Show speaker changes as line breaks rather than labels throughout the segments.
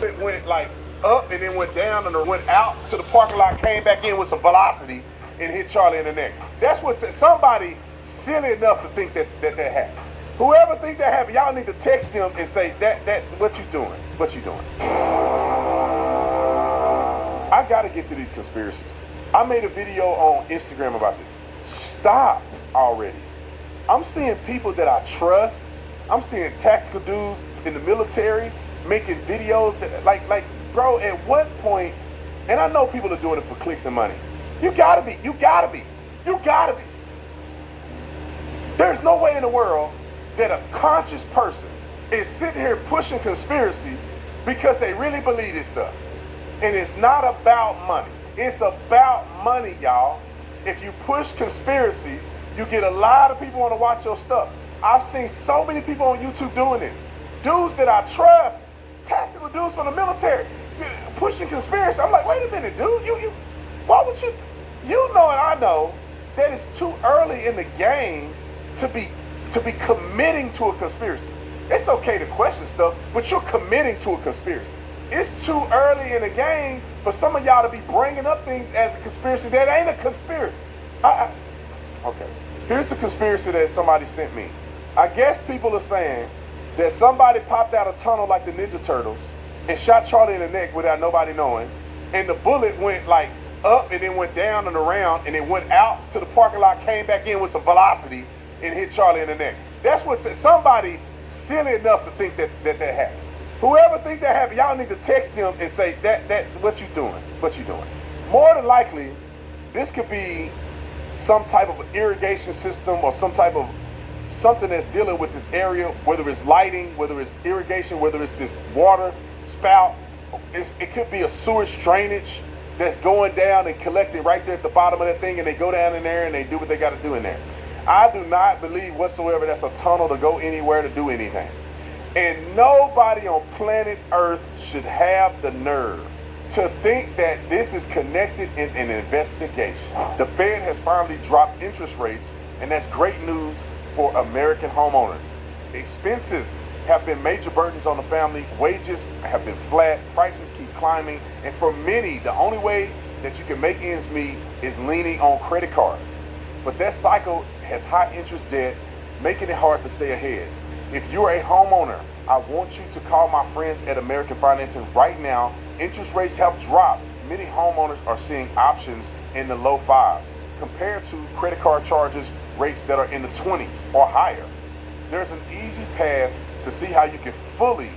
It went like up and then went down and went out to the parking lot, came back in with some velocity and hit Charlie in the neck. That's what somebody silly enough to think that happened. Whoever think that happened, y'all need to text them and say that what you doing? What you doing? I gotta get to these conspiracies. I made a video on Instagram about this. Stop already. I'm seeing people that I trust. I'm seeing tactical dudes in the military making videos that like bro, at what point, and I know people are doing it for clicks and money. You gotta be. There's no way in the world that a conscious person is sitting here pushing conspiracies because they really believe this stuff. And it's not about money. It's about money, y'all. If you push conspiracies, you get a lot of people want to watch your stuff. I've seen so many people on YouTube doing this. Dudes that I trust, tactical dudes from the military, pushing conspiracy. I'm like, wait a minute, dude. Why would you? You know and I know that it's too early in the game to be committing to a conspiracy. It's okay to question stuff, but you're committing to a conspiracy. It's too early in the game for some of y'all to be bringing up things as a conspiracy that ain't a conspiracy. Okay, here's the conspiracy that somebody sent me. I guess people are saying that somebody popped out a tunnel like the Ninja Turtles and shot Charlie in the neck without nobody knowing, and the bullet went like up and then went down and around and then went out to the parking lot, came back in with some velocity and hit Charlie in the neck. That's what somebody silly enough to think that happened. Whoever think that happened, y'all need to text them and say that what you doing? What you doing? More than likely, this could be some type of irrigation system or some type of something that's dealing with this area, whether it's lighting, whether it's irrigation, whether it's this water spout. It could be a sewage drainage that's going down and collecting right there at the bottom of that thing, and they go down in there and they do what they got to do in there. I do not believe whatsoever that's a tunnel to go anywhere to do anything. And nobody on planet Earth should have the nerve to think that this is connected in an investigation. The Fed has finally dropped interest rates, and that's great news for American homeowners. Expenses have been major burdens on the family. Wages have been flat. Prices keep climbing. And for many, the only way that you can make ends meet is leaning on credit cards. But that cycle has high interest debt, making it hard to stay ahead. If you're a homeowner, I want you to call my friends at American Financing right now. Interest rates have dropped. Many homeowners are seeing options in the low fives compared to credit card charges rates that are in the 20s or higher. There's an easy path to see how you can fully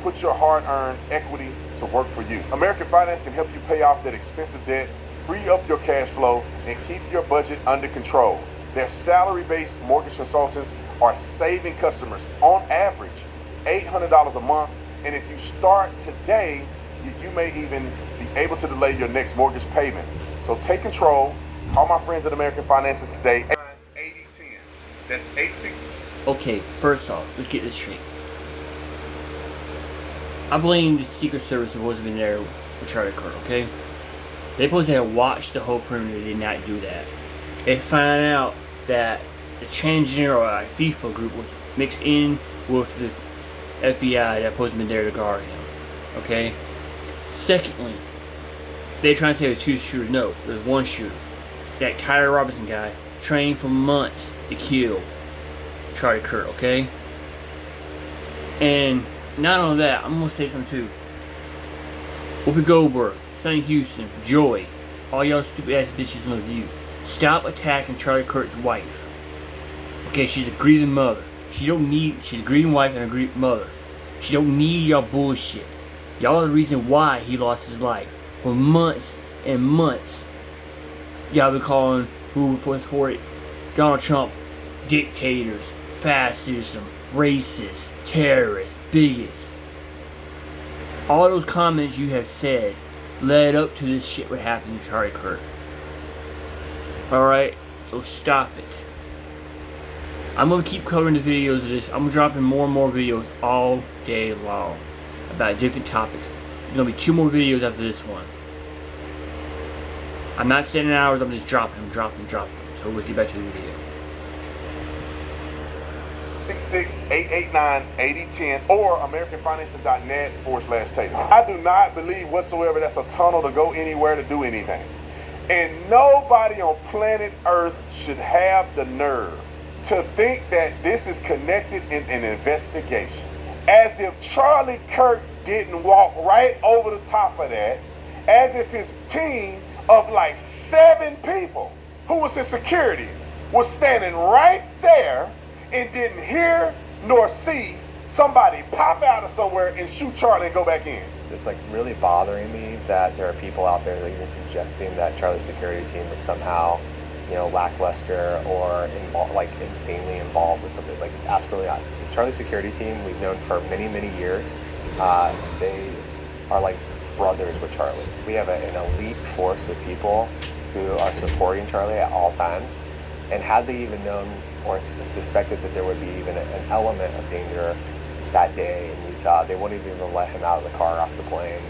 put your hard-earned equity to work for you. American Finance can help you pay off that expensive debt, free up your cash flow, and keep your budget under control. Their salary-based mortgage consultants are saving customers on average $800 a month, and if you start today, you may even be able to delay your next mortgage payment. So take control. Call my friends at American Finances today. 8010. That's 86.
Okay, first off, let's get this straight. I blame the Secret Service that wasn't been there with Charlie Kirk, okay? They supposed to have watched the whole perimeter. They did not do that. They found out that the transgender or FIFA group was mixed in with the FBI that supposed to been there to guard him, okay? Secondly, they trying to say it was two shooters. No, there was one shooter. That Tyler Robinson guy trained for months to kill Charlie Kirk, okay? And not only that, I'm gonna say something too. Whoopi Goldberg, Sonny Houston, Joy, all y'all stupid ass bitches on the View, stop attacking Charlie Kirk's wife. Okay, she's a grieving mother. She's a grieving wife and a grieving mother. She don't need y'all bullshit. Y'all are the reason why he lost his life. For months and months, y'all been calling who supported Donald Trump dictators, fascism, racist, terrorists, bigots. All those comments you have said led up to this shit what happened to Charlie Kirk. Alright, so stop it. I'm going to keep covering the videos of this. I'm dropping more and more videos all day long about different topics. There's going to be 2 more videos after this one. I'm not setting hours, I'm just dropping them. So let's get back to the video.
889-8010 or AmericanFinancing.net/Tatum. I do not believe whatsoever that's a tunnel to go anywhere to do anything. And nobody on planet Earth should have the nerve to think that this is connected in an investigation. As if Charlie Kirk didn't walk right over the top of that, as if his team of like 7 people who was his security was standing right there and didn't hear nor see somebody pop out of somewhere and shoot Charlie and go back in.
It's like really bothering me that there are people out there that are even suggesting that Charlie's security team was somehow, lackluster or insanely involved or something. Like, absolutely not. Charlie's security team, we've known for many, many years. They are like brothers with Charlie. We have an elite force of people who are supporting Charlie at all times. And had they even known or suspected that there would be even an element of danger that day in Utah, they wouldn't even let him out of the car, off the plane,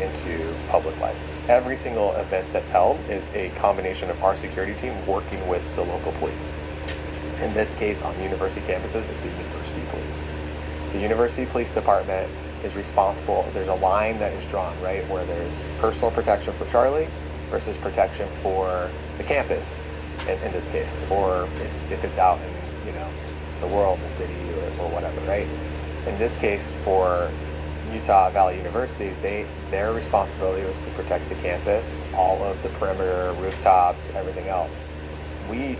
into public life. Every single event that's held is a combination of our security team working with the local police. In this case, on university campuses, it's the university police. The university police department is responsible. There's a line that is drawn, right, where there's personal protection for Charlie versus protection for the campus, in this case, or if it's out in, the world, the city, or whatever, right? In this case, for Utah Valley University, their responsibility was to protect the campus, all of the perimeter, rooftops, everything else. When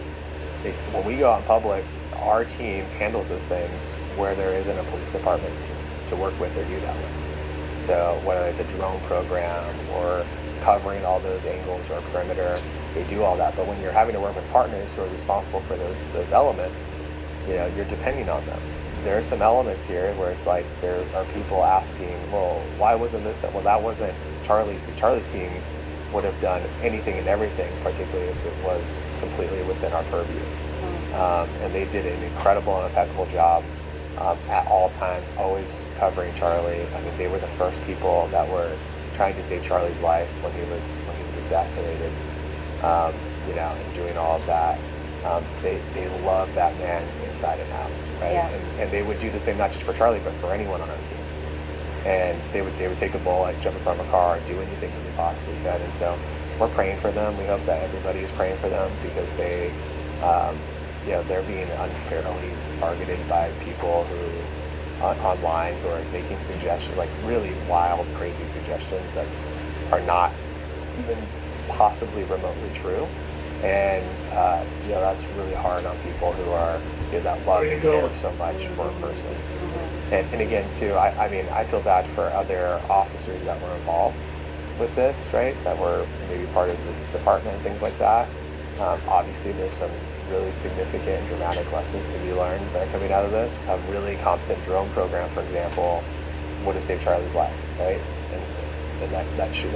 we go out in public, our team handles those things where there isn't a police department to work with or do that with. So whether it's a drone program or covering all those angles or perimeter, they do all that. But when you're having to work with partners who are responsible for those elements, you're depending on them. There are some elements here where it's like there are people asking, well, why wasn't this that? Well, that wasn't Charlie's. Charlie's team would have done anything and everything, particularly if it was completely within our purview. And they did an incredible and impeccable job at all times, always covering Charlie. I mean, they were the first people that were trying to save Charlie's life when he was assassinated, and doing all of that. They love that man inside and out, right?
Yeah.
And they would do the same, not just for Charlie, but for anyone on our team. And they would take a bullet, jump in front of a car, do anything that they possibly could. And so we're praying for them. We hope that everybody is praying for them because they're being unfairly targeted by people who online who are making suggestions, like really wild, crazy suggestions that are not even possibly remotely true. And that's really hard on people who are that love and care so much for a person. And again too, I feel bad for other officers that were involved with this, right? That were maybe part of the department and things like that. Obviously, there's some really significant, dramatic lessons to be learned that are coming out of this. A really competent drone program, for example, would have saved Charlie's life, right? And that should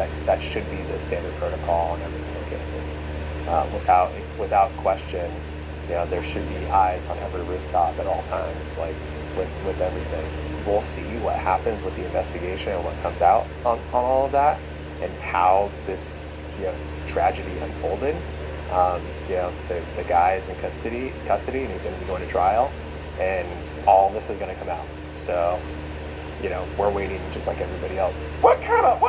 be the standard protocol on every single campus. Without question, there should be eyes on every rooftop at all times, like with everything. We'll see what happens with the investigation and what comes out on all of that, and how this tragedy unfolded. The guy is in custody, and he's going to be going to trial, and all this is going to come out. So, we're waiting just like everybody else.
What kind of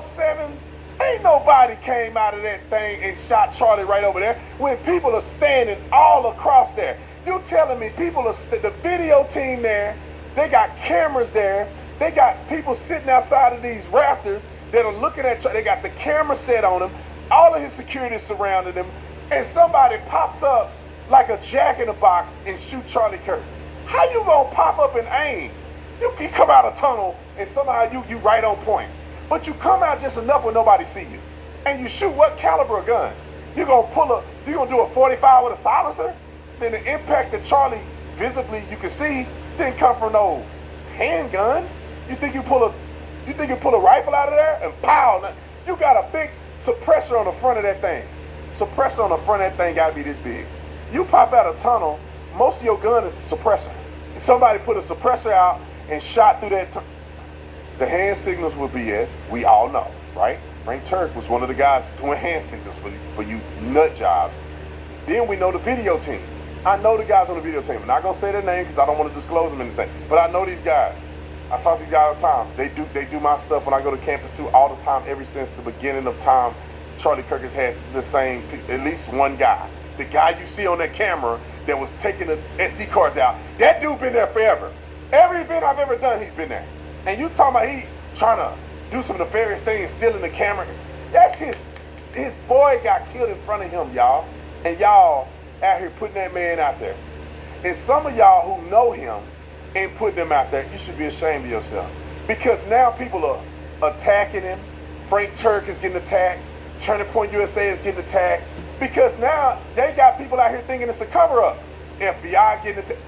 007? Ain't nobody came out of that thing and shot Charlie right over there when people are standing all across there. You telling me the video team there, they got cameras there, they got people sitting outside of these rafters that are looking at Charlie, they got the camera set on him, all of his security surrounded him, and somebody pops up like a jack in the box and shoot Charlie Kirk. How you gonna pop up and aim? You can come out a tunnel and somehow you right on point. But you come out just enough where nobody see you. And you shoot what caliber of gun? You gonna do a 45 with a silencer? Then the impact that Charlie visibly you can see didn't come from no handgun. You think you pull a rifle out of there and pow? You got a big suppressor on the front of that thing. Suppressor on the front of that thing gotta be this big. You pop out a tunnel, most of your gun is the suppressor. If somebody put a suppressor out and shot through that the hand signals were BS. We all know, right? Frank Turk was one of the guys doing hand signals for you nut jobs. Then we know the video team. I know the guys on the video team. I'm not gonna say their name because I don't want to disclose them anything. But I know these guys. I talk to these guys all the time. They do my stuff when I go to campus too all the time. Ever since the beginning of time, Charlie Kirk has had the same, at least one guy. The guy you see on that camera that was taking the SD cards out. That dude been there forever. Every event I've ever done, he's been there. And you talking about he trying to do some nefarious things, stealing the camera. That's his boy got killed in front of him, y'all. And y'all out here putting that man out there. And some of y'all who know him and putting him out there, you should be ashamed of yourself. Because now people are attacking him. Frank Turk is getting attacked. Turning Point USA is getting attacked. Because now they got people out here thinking it's a cover-up. FBI getting attacked.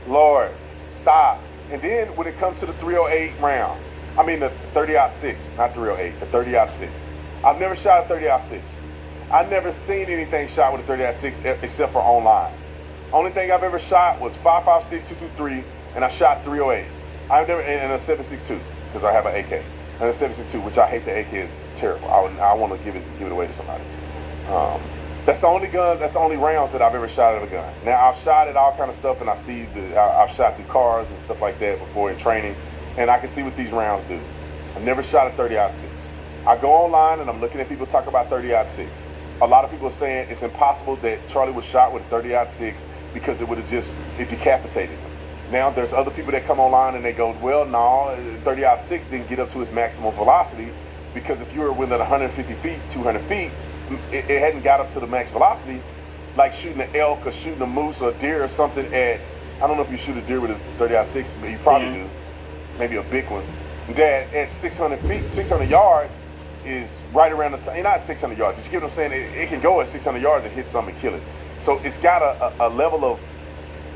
Lord, stop. And then when it comes to the 308 round, I mean the 30-06, not 308, the 30-06. I've never shot a 30-06. I've never seen anything shot with a 30-06 except for online. Only thing I've ever shot was 5.56 223, and I shot 308. I've never, and a 7.62 because I have an AK, and a 7.62, which I hate. The AK is terrible. I want to give it away to somebody. That's the only gun. That's the only rounds that I've ever shot at a gun. Now I've shot at all kind of stuff, and I've shot through cars and stuff like that before in training, and I can see what these rounds do. I've never shot a 30-06. I go online and I'm looking at people talk about 30-06. A lot of people are saying it's impossible that Charlie was shot with a 30-06 because it would have it decapitated him. Now there's other people that come online and they go, well, no, 30-06 didn't get up to its maximum velocity because if you were within 150 feet, 200 feet, it hadn't got up to the max velocity, like shooting an elk or shooting a moose or a deer or something at, I don't know if you shoot a deer with a 30-06, but you probably do, maybe a big one. That at 600 feet, 600 yards is right around the time, not 600 yards, but you get what I'm saying? It can go at 600 yards and hit something and kill it. So it's got a level of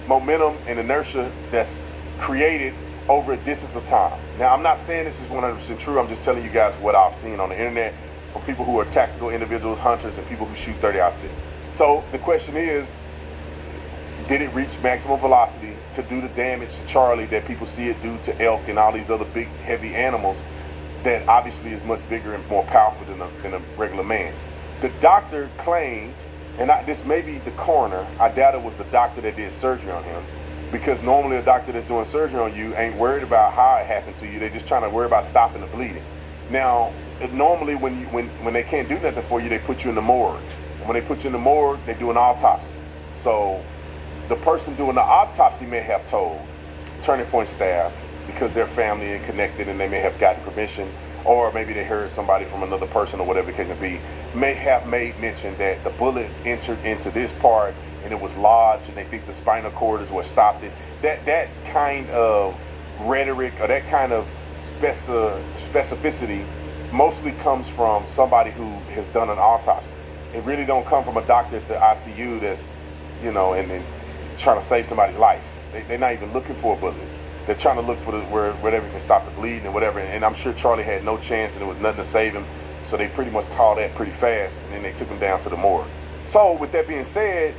momentum and inertia that's created over a distance of time. Now, I'm not saying this is 100% true. I'm just telling you guys what I've seen on the internet from people who are tactical individuals, hunters, and people who shoot 30-06. So the question is, did it reach maximum velocity to do the damage to Charlie that people see it do to elk and all these other big, heavy animals that obviously is much bigger and more powerful than a regular man? The doctor claimed, and this may be the coroner, I doubt it was the doctor that did surgery on him, because normally a doctor that's doing surgery on you ain't worried about how it happened to you. They're just trying to worry about stopping the bleeding. Now, normally when they can't do nothing for you, they put you in the morgue. And when they put you in the morgue, they do an autopsy. So the person doing the autopsy may have told Turning Point staff, because they're family and connected and they may have gotten permission, or maybe they heard somebody from another person or whatever the case may be, may have made mention that the bullet entered into this part and it was lodged and they think the spinal cord is what stopped it. That kind of rhetoric or that kind of specificity mostly comes from somebody who has done an autopsy. It really don't come from a doctor at the ICU that's, and trying to save somebody's life. They're not even looking for a bullet. They're trying to look for whatever can stop the bleeding and whatever. And I'm sure Charlie had no chance and there was nothing to save him. So they pretty much called that pretty fast, and then they took him down to the morgue. So with that being said,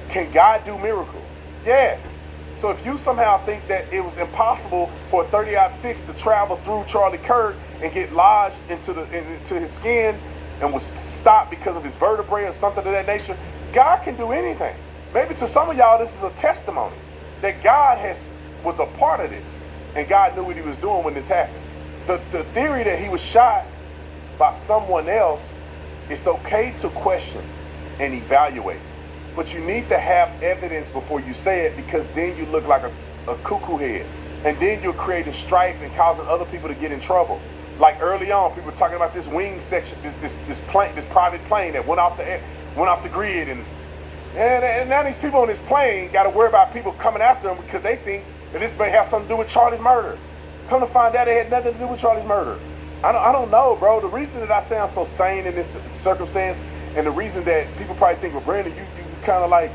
can God do miracles? Yes. So if you somehow think that it was impossible for a 30-06 to travel through Charlie Kirk and get lodged into his skin and was stopped because of his vertebrae or something of that nature, God can do anything. Maybe to some of y'all this is a testimony that God was a part of this and God knew what he was doing when this happened. The theory that he was shot by someone else, it's okay to question and evaluate, but you need to have evidence before you say it, because then you look like a cuckoo head, and then you're creating strife and causing other people to get in trouble. Like early on, people were talking about this wing section, this private plane that went off the grid, and now these people on this plane got to worry about people coming after them because they think that this may have something to do with Charlie's murder. Come to find out it had nothing to do with Charlie's murder. I don't know, bro. The reason that I sound so sane in this circumstance, and the reason that people probably think, well, Brandon, you kind of like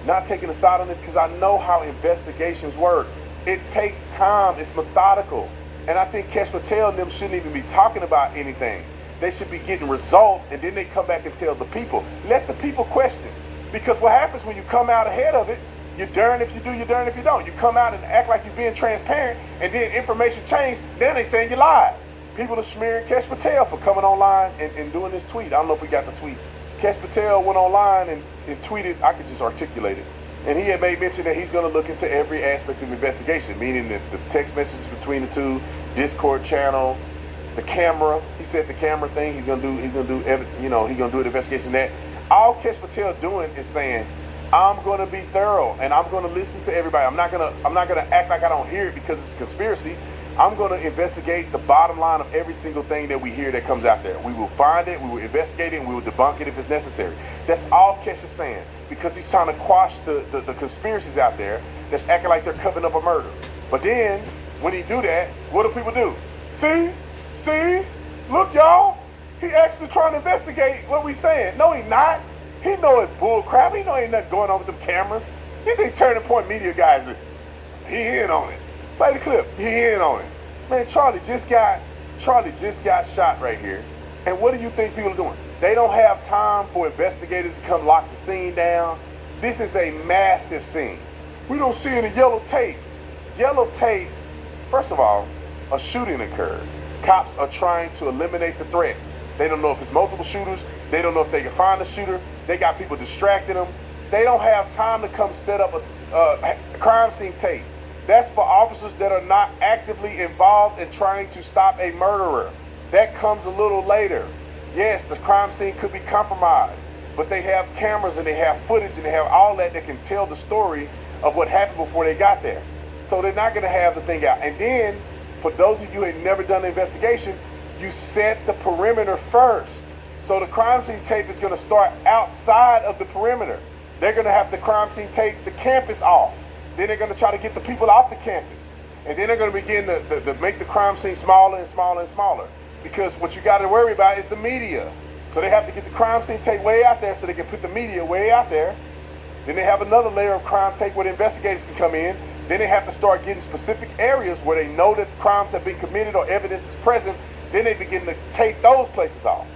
not taking a side on this, because I know how investigations work. It takes time. It's methodical. And I think Kesh Patel and them shouldn't even be talking about anything. They should be getting results, and then they come back and tell the people. Let the people question. Because what happens when you come out ahead of it, you're darned if you do, you're darned if you don't. You come out and act like you're being transparent, and then information changed, then they saying you lied. People are smearing Kesh Patel for coming online and doing this tweet. I don't know if we got the tweet. Kesh Patel went online and tweeted, I could just articulate it. And he had made mention that he's going to look into every aspect of the investigation, meaning that the text messages between the two, Discord channel, the camera. He said the camera thing. He's gonna do an investigation. That all Kesh Patel doing is saying, I'm gonna be thorough and I'm gonna listen to everybody. I'm not gonna act like I don't hear it because it's a conspiracy. I'm gonna investigate the bottom line of every single thing that we hear that comes out there. We will find it, we will investigate it, and we will debunk it if it's necessary. That's all Kesh is saying, because he's trying to quash the conspiracies out there that's acting like they're covering up a murder. But then when he do that, what do people do? See, look, y'all, he actually trying to investigate what we saying. No, he not. He know it's bull crap. He know ain't nothing going on with them cameras. He think Turning Point Media guys, he in on it. Play the clip. He in on it. Man, Charlie just got shot right here. And what do you think people are doing? They don't have time for investigators to come lock the scene down. This is a massive scene. We don't see any yellow tape. Yellow tape, first of all, a shooting occurred. Cops are trying to eliminate the threat. They don't know if it's multiple shooters. They don't know if they can find the shooter. They got people distracting them. They don't have time to come set up a crime scene tape. That's for officers that are not actively involved in trying to stop a murderer. That comes a little later. Yes, the crime scene could be compromised, but they have cameras and they have footage and they have all that can tell the story of what happened before they got there. So they're not going to have the thing out. And then, for those of you who have never done an investigation, you set the perimeter first. So the crime scene tape is going to start outside of the perimeter. They're going to have the crime scene tape the campus off. Then they're going to try to get the people off the campus. And then they're going to begin to make the crime scene smaller and smaller and smaller. Because what you got to worry about is the media. So they have to get the crime scene tape way out there so they can put the media way out there. Then they have another layer of crime tape where the investigators can come in. Then they have to start getting specific areas where they know that crimes have been committed or evidence is present. Then they begin to take those places off.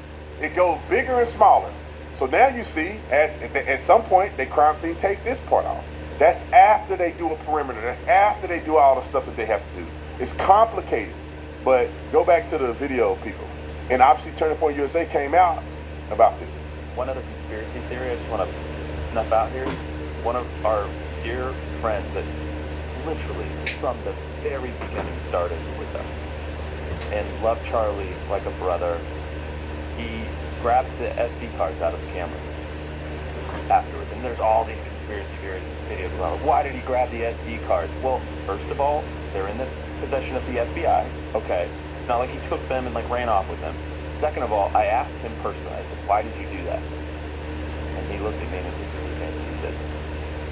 It goes bigger and smaller. So now you see, at some point, they crime scene take this part off. That's after they do a perimeter. That's after they do all the stuff that they have to do. It's complicated. But go back to the video, people. And obviously Turning Point USA came out about this.
One other conspiracy theory I just want to snuff out here. One of our dear friends that literally from the very beginning started with us and loved Charlie like a brother. He grabbed the SD cards out of the camera afterwards, and there's all these conspiracy theory videos about why did he grab the SD cards. Well, first of all, they're in the possession of the FBI. Okay, it's not like he took them and ran off with them. Second of all, I asked him personally, I said, why did you do that? And he looked at me and this was his answer. He said,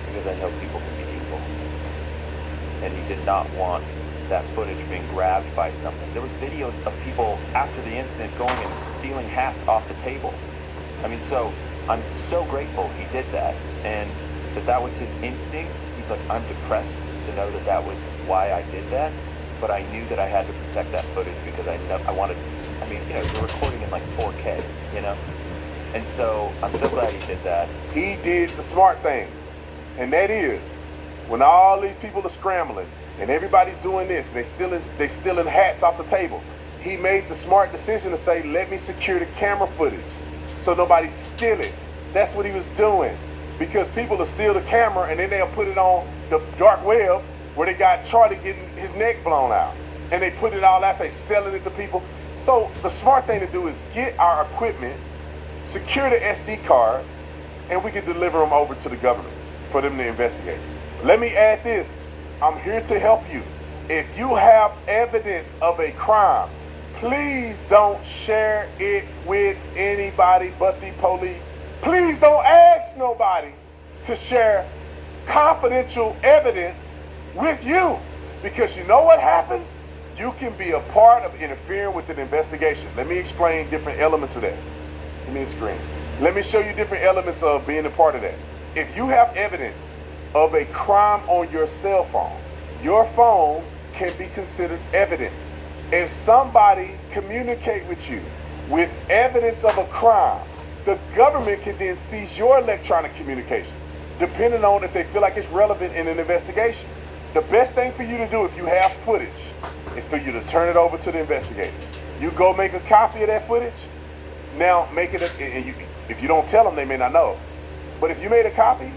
because I know people can be evil. And he did not want that footage being grabbed by something. There were videos of people after the incident going and stealing hats off the table. I mean, so I'm so grateful he did that, and that was his instinct. He's like, I'm depressed to know that was why I did that, but I knew that I had to protect that footage because I wanted, you're recording in 4K, And so I'm so glad he did that.
He did the smart thing, and that is, when all these people are scrambling and everybody's doing this, and they stealing hats off the table, he made the smart decision to say, let me secure the camera footage so nobody steal it. That's what he was doing, because people will steal the camera and then they'll put it on the dark web where they got Charlie getting his neck blown out, and they put it all out, they selling it to people. So the smart thing to do is get our equipment, secure the SD cards, and we can deliver them over to the government for them to investigate. Let me add this. I'm here to help you. If you have evidence of a crime, please don't share it with anybody but the police. Please don't ask nobody to share confidential evidence with you, because you know what happens? You can be a part of interfering with an investigation. Let me explain different elements of that. Give me the screen. Let me show you different elements of being a part of that. If you have evidence of a crime on your cell phone, your phone can be considered evidence. If somebody communicate with you with evidence of a crime, the government can then seize your electronic communication, depending on if they feel like it's relevant in an investigation. The best thing for you to do if you have footage is for you to turn it over to the investigators. You go make a copy of that footage. Now make it, and if you don't tell them, they may not know. But if you made a copy,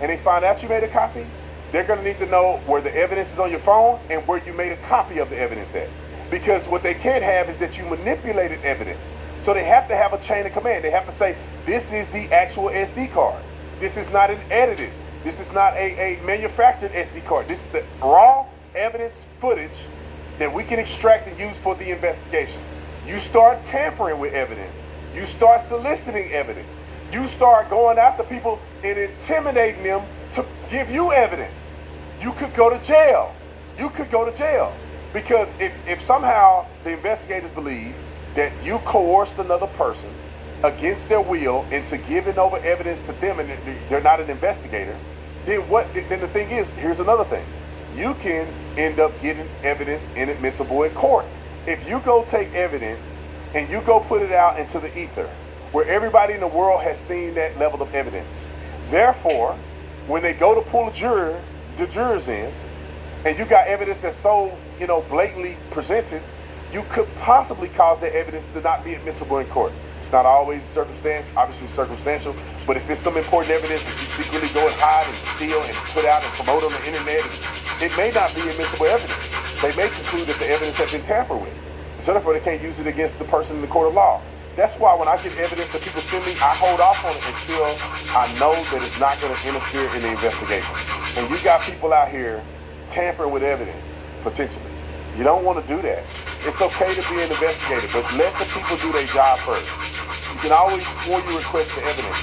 and they find out you made a copy, they're going to need to know where the evidence is on your phone and where you made a copy of the evidence at. Because what they can't have is that you manipulated evidence. So they have to have a chain of command. They have to say, this is the actual SD card. This is not an edited. This is not a manufactured SD card. This is the raw evidence footage that we can extract and use for the investigation. You start tampering with evidence. You start soliciting evidence. You start going after people and intimidating them to give you evidence. You could go to jail. You could go to jail. Because if somehow the investigators believe that you coerced another person against their will into giving over evidence to them and they're not an investigator, then the thing is, here's another thing. You can end up getting evidence inadmissible in court. If you go take evidence and you go put it out into the ether, where everybody in the world has seen that level of evidence. Therefore, when they go to pull the jurors in, and you got evidence that's so, blatantly presented, you could possibly cause that evidence to not be admissible in court. It's not always obviously circumstantial, but if it's some important evidence that you secretly go and hide and steal and put out and promote on the internet, it may not be admissible evidence. They may conclude that the evidence has been tampered with. So therefore, they can't use it against the person in the court of law. That's why when I get evidence that people send me, I hold off on it until I know that it's not going to interfere in the investigation. And you got people out here tampering with evidence, potentially. You don't want to do that. It's okay to be an investigator, but let the people do their job first. You can always FOIA request the evidence.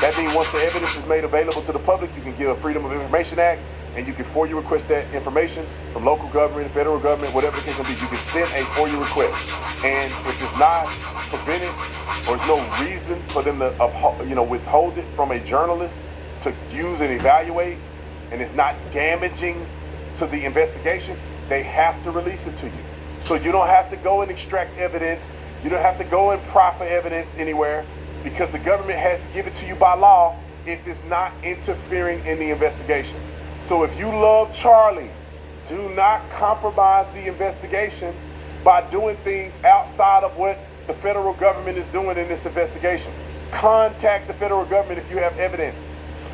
That means once the evidence is made available to the public, you can give a Freedom of Information Act, and you can FOIA request that information from local government, federal government, whatever the case may be. You can send a FOIA request. And if it's not prevented, or there's no reason for them to withhold it from a journalist to use and evaluate, and it's not damaging to the investigation, they have to release it to you. So you don't have to go and extract evidence. You don't have to go and proffer evidence anywhere, because the government has to give it to you by law if it's not interfering in the investigation. So if you love Charlie, do not compromise the investigation by doing things outside of what the federal government is doing in this investigation. Contact the federal government if you have evidence.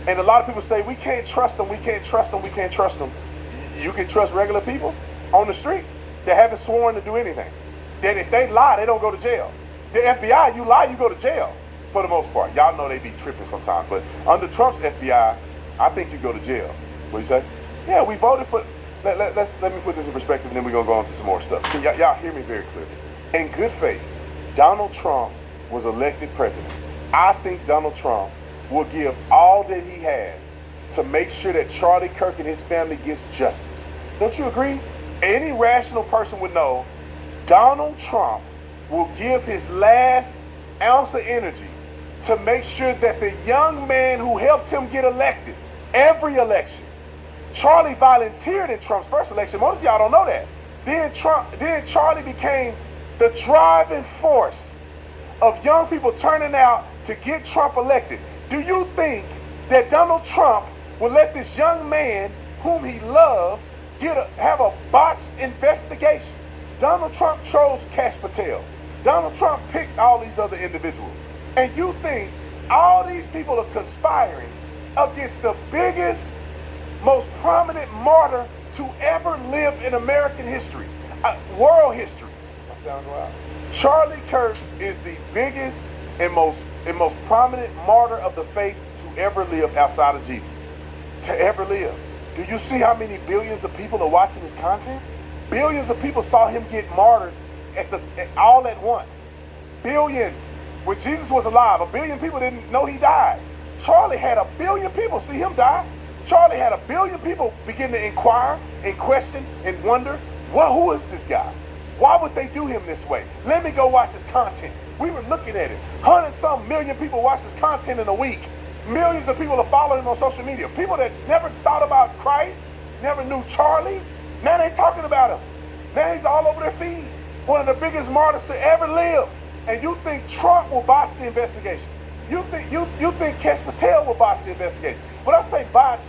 And a lot of people say, we can't trust them, we can't trust them, we can't trust them. You can trust regular people on the street that haven't sworn to do anything. That if they lie, they don't go to jail. The FBI, you lie, you go to jail for the most part. Y'all know they be tripping sometimes, but under Trump's FBI, I think you go to jail. What do you say? Yeah, we voted for. Let me put this in perspective, and then we're gonna go on to some more stuff. Can y'all hear me very clearly? In good faith, Donald Trump was elected president. I think Donald Trump will give all that he has to make sure that Charlie Kirk and his family gets justice. Don't you agree? Any rational person would know Donald Trump will give his last ounce of energy to make sure that the young man who helped him get elected, every election, Charlie volunteered in Trump's first election. Most of y'all don't know that. Then Charlie became the driving force of young people turning out to get Trump elected. Do you think that Donald Trump will let this young man whom he loved have a botched investigation? Donald Trump chose Kash Patel. Donald Trump picked all these other individuals. And you think all these people are conspiring against the biggest, most prominent martyr to ever live in American history, world history. I sound wild. Charlie Kirk is the biggest and most prominent martyr of the faith to ever live outside of Jesus. To ever live. Do you see how many billions of people are watching his content? Billions of people saw him get martyred all at once. Billions. When Jesus was alive, 1 billion people didn't know he died. Charlie had 1 billion people see him die. Charlie had 1 billion people begin to inquire and question and wonder, who is this guy? Why would they do him this way? Let me go watch his content. We were looking at it. 100-some million people watch his content in a week. Millions of people are following him on social media. People that never thought about Christ, never knew Charlie, now they talking about him. Now he's all over their feed. One of the biggest martyrs to ever live. And you think Trump will botch the investigation? You think Kash Patel will botch the investigation? When I say botch,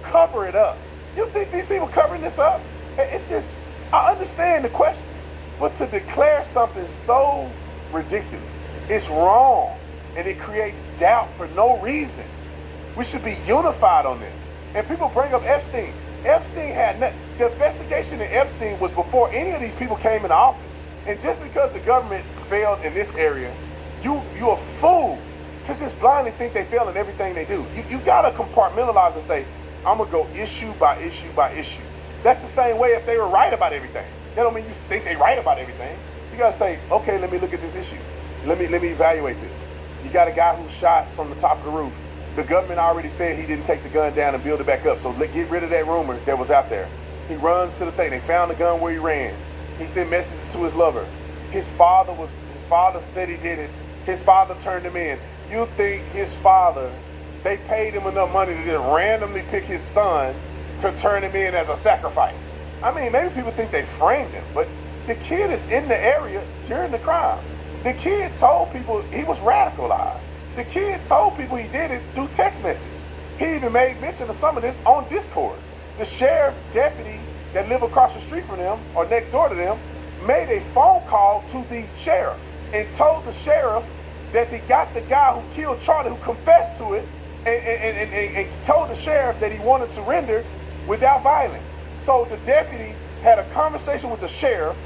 cover it up. You think these people covering this up? It's just, I understand the question, but to declare something so ridiculous, it's wrong, and it creates doubt for no reason. We should be unified on this. And people bring up Epstein. Epstein had the investigation in Epstein was before any of these people came into office. And just because the government failed in this area, you're a fool to just blindly think they fail in everything they do. You gotta compartmentalize and say, I'm gonna go issue by issue by issue. That's the same way if they were right about everything. That don't mean you think they right about everything. You gotta say, okay, let me look at this issue. Let me evaluate this. You got a guy who shot from the top of the roof. The government already said he didn't take the gun down and build it back up. So get rid of that rumor that was out there. He runs to the thing. They found the gun where he ran. He sent messages to his lover. His father said he did it. His father turned him in. You think his father, they paid him enough money to just randomly pick his son to turn him in as a sacrifice? I mean, maybe people think they framed him, but the kid is in the area during the crime. The kid told people he was radicalized. The kid told people he did it through text message. He even made mention of some of this on Discord. The sheriff deputy that lived across the street from them or next door to them made a phone call to the sheriff and told the sheriff that they got the guy who killed Charlie, who confessed to it, and told the sheriff that he wanted to surrender without violence. So the deputy had a conversation with the sheriff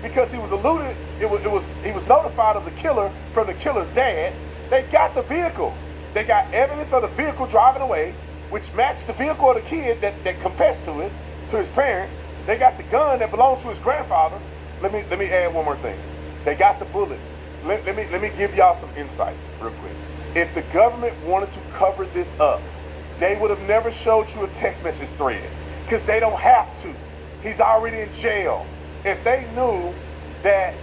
because he was he was notified of the killer from the killer's dad. They got the vehicle. They got evidence of the vehicle driving away, which matched the vehicle of the kid that confessed to it, to his parents. They got the gun that belonged to his grandfather. Let me add one more thing. They got the bullet. Let me give y'all some insight real quick. If the government wanted to cover this up, they would have never showed you a text message thread, because they don't have to. He's already in jail. If they knew that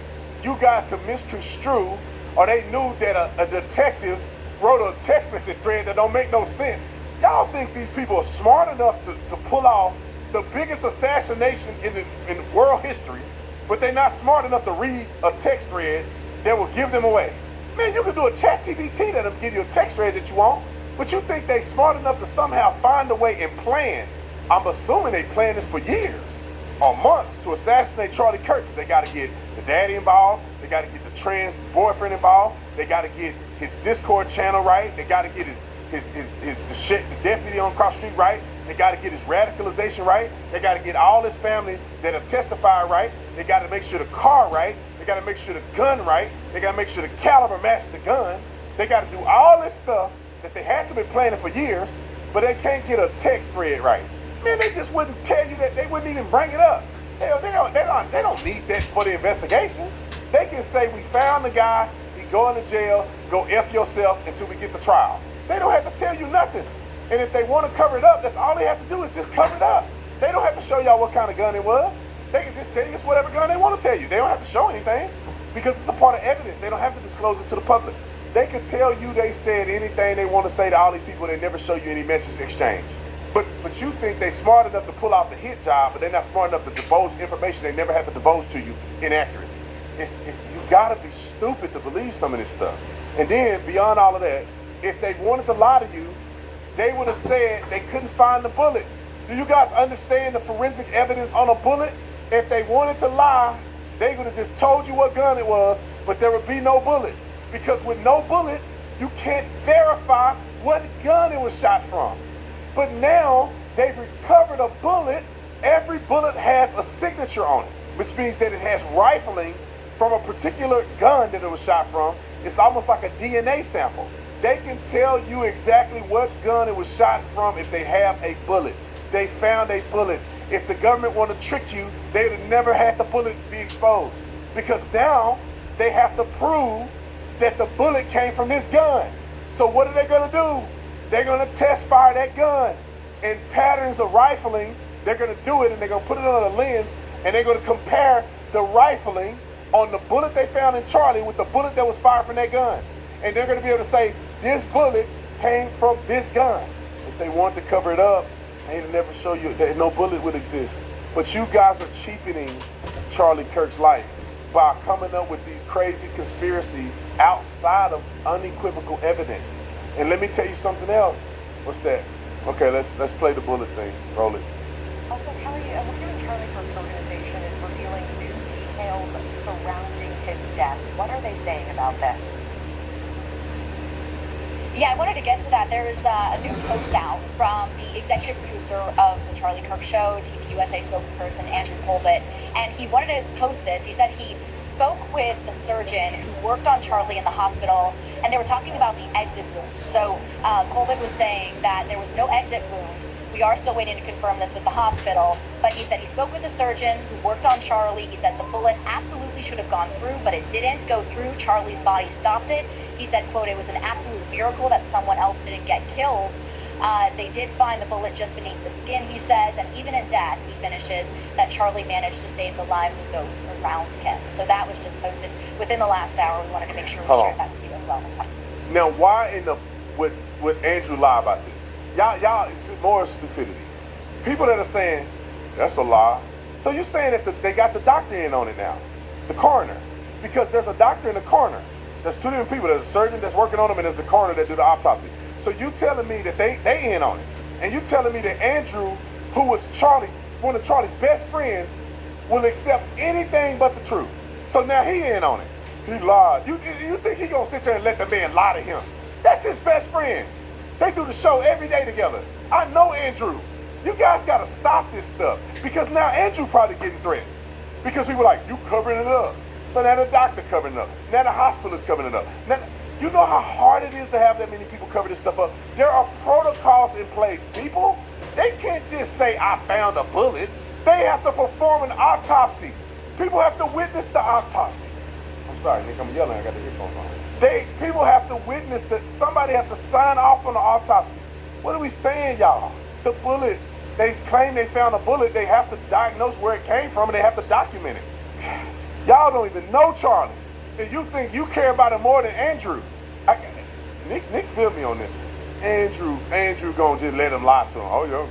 you guys could misconstrue, or they knew that a detective wrote a text message thread that don't make no sense, y'all think these people are smart enough to pull off the biggest assassination in world history, but they're not smart enough to read a text thread that will give them away? Man, you can do a ChatGPT that'll give you a text thread that you want, but you think they smart enough to somehow find a way and plan? I'm assuming they planned this for years or months to assassinate Charlie Kirk, because they got to get the daddy involved, they got to get the trans boyfriend involved, they got to get his Discord channel right, they got to get the deputy on Cross Street right, they got to get his radicalization right, they got to get all his family that have testified right, they got to make sure the car right, they got to make sure the gun right, they got to make sure the caliber matched the gun, they got to do all this stuff that they had to be planning for years, but they can't get a text thread right. Man, they just wouldn't tell you that. They wouldn't even bring it up. Hell, they don't need that for the investigation. They can say, we found the guy, he going to jail, go F yourself until we get the trial. They don't have to tell you nothing. And if they want to cover it up, that's all they have to do is just cover it up. They don't have to show y'all what kind of gun it was. They can just tell you it's whatever gun they want to tell you. They don't have to show anything because it's a part of evidence. They don't have to disclose it to the public. They can tell you they said anything they want to say to all these people. They never show you any message exchange. But you think they're smart enough to pull off the hit job, but they're not smart enough to divulge information they never have to divulge to you inaccurately. You gotta be stupid to believe some of this stuff. And then beyond all of that, if they wanted to lie to you, they would have said they couldn't find the bullet. Do you guys understand the forensic evidence on a bullet? If they wanted to lie, they would have just told you what gun it was, but there would be no bullet. Because with no bullet, you can't verify what gun it was shot from. But now they've recovered a bullet. Every bullet has a signature on it, which means that it has rifling from a particular gun that it was shot from. It's almost like a DNA sample. They can tell you exactly what gun it was shot from if they have a bullet. They found a bullet. If the government wanted to trick you, they would have never had the bullet be exposed. Because now they have to prove that the bullet came from this gun. So what are they going to do? They're going to test fire that gun in patterns of rifling. They're going to do it, and they're going to put it on a lens, and they're going to compare the rifling on the bullet they found in Charlie with the bullet that was fired from that gun. And they're going to be able to say, this bullet came from this gun. If they want to cover it up, they'd never show you that no bullet would exist. But you guys are cheapening Charlie Kirk's life by coming up with these crazy conspiracies outside of unequivocal evidence. And let me tell you something else. What's that? Okay, let's play the bullet thing. Roll it.
Also, Kelly, we're hearing Charlie Kirk's organization is revealing new details surrounding his death. What are they saying about this?
Yeah, I wanted to get to that. There is a new post out from the executive producer of the Charlie Kirk Show, TPUSA spokesperson Andrew Colbert, and he wanted to post this. He said he spoke with the surgeon who worked on Charlie in the hospital, and they were talking about the exit wound. So Colbert was saying that there was no exit wound. We are still waiting to confirm this with the hospital, but he said he spoke with the surgeon who worked on Charlie. He said the bullet absolutely should have gone through, but it didn't go through. Charlie's body stopped it. He said, quote, "It was an absolute miracle that someone else didn't get killed." They did find the bullet just beneath the skin, he says, and even in death, he finishes that Charlie managed to save the lives of those around him. So that was just posted within the last hour. We wanted to make sure we shared that with you as well.
Now, why in the would Andrew lie about this? Y'all, it's more stupidity. People that are saying that's a lie. So you're saying that they got the doctor in on it now, the coroner, because there's a doctor and a coroner. There's two different people. There's a surgeon that's working on them, and there's the coroner that do the autopsy. So you telling me that they in on it, and you telling me that Andrew, who was one of Charlie's best friends, will accept anything but the truth. So now he in on it. He lied. You think he gonna sit there and let the man lie to him? That's his best friend. They do the show every day together. I know Andrew. You guys gotta stop this stuff, because now Andrew probably getting threats because people like, you covering it up. So now the doctor covering it up. Now the hospital is covering it up. Now, you know how hard it is to have that many people cover this stuff up? There are protocols in place. People, they can't just say, I found a bullet. They have to perform an autopsy. People have to witness the autopsy. I'm sorry, Nick, I'm yelling. I got the earphones on. People have to witness that. Somebody have to sign off on the autopsy. What are we saying, y'all? The bullet, they claim they found a bullet. They have to diagnose where it came from, and they have to document it. Y'all don't even know Charlie, and you think you care about him more than Andrew. Nick feel me on this one. Andrew gonna just let him lie to him. Oh yeah.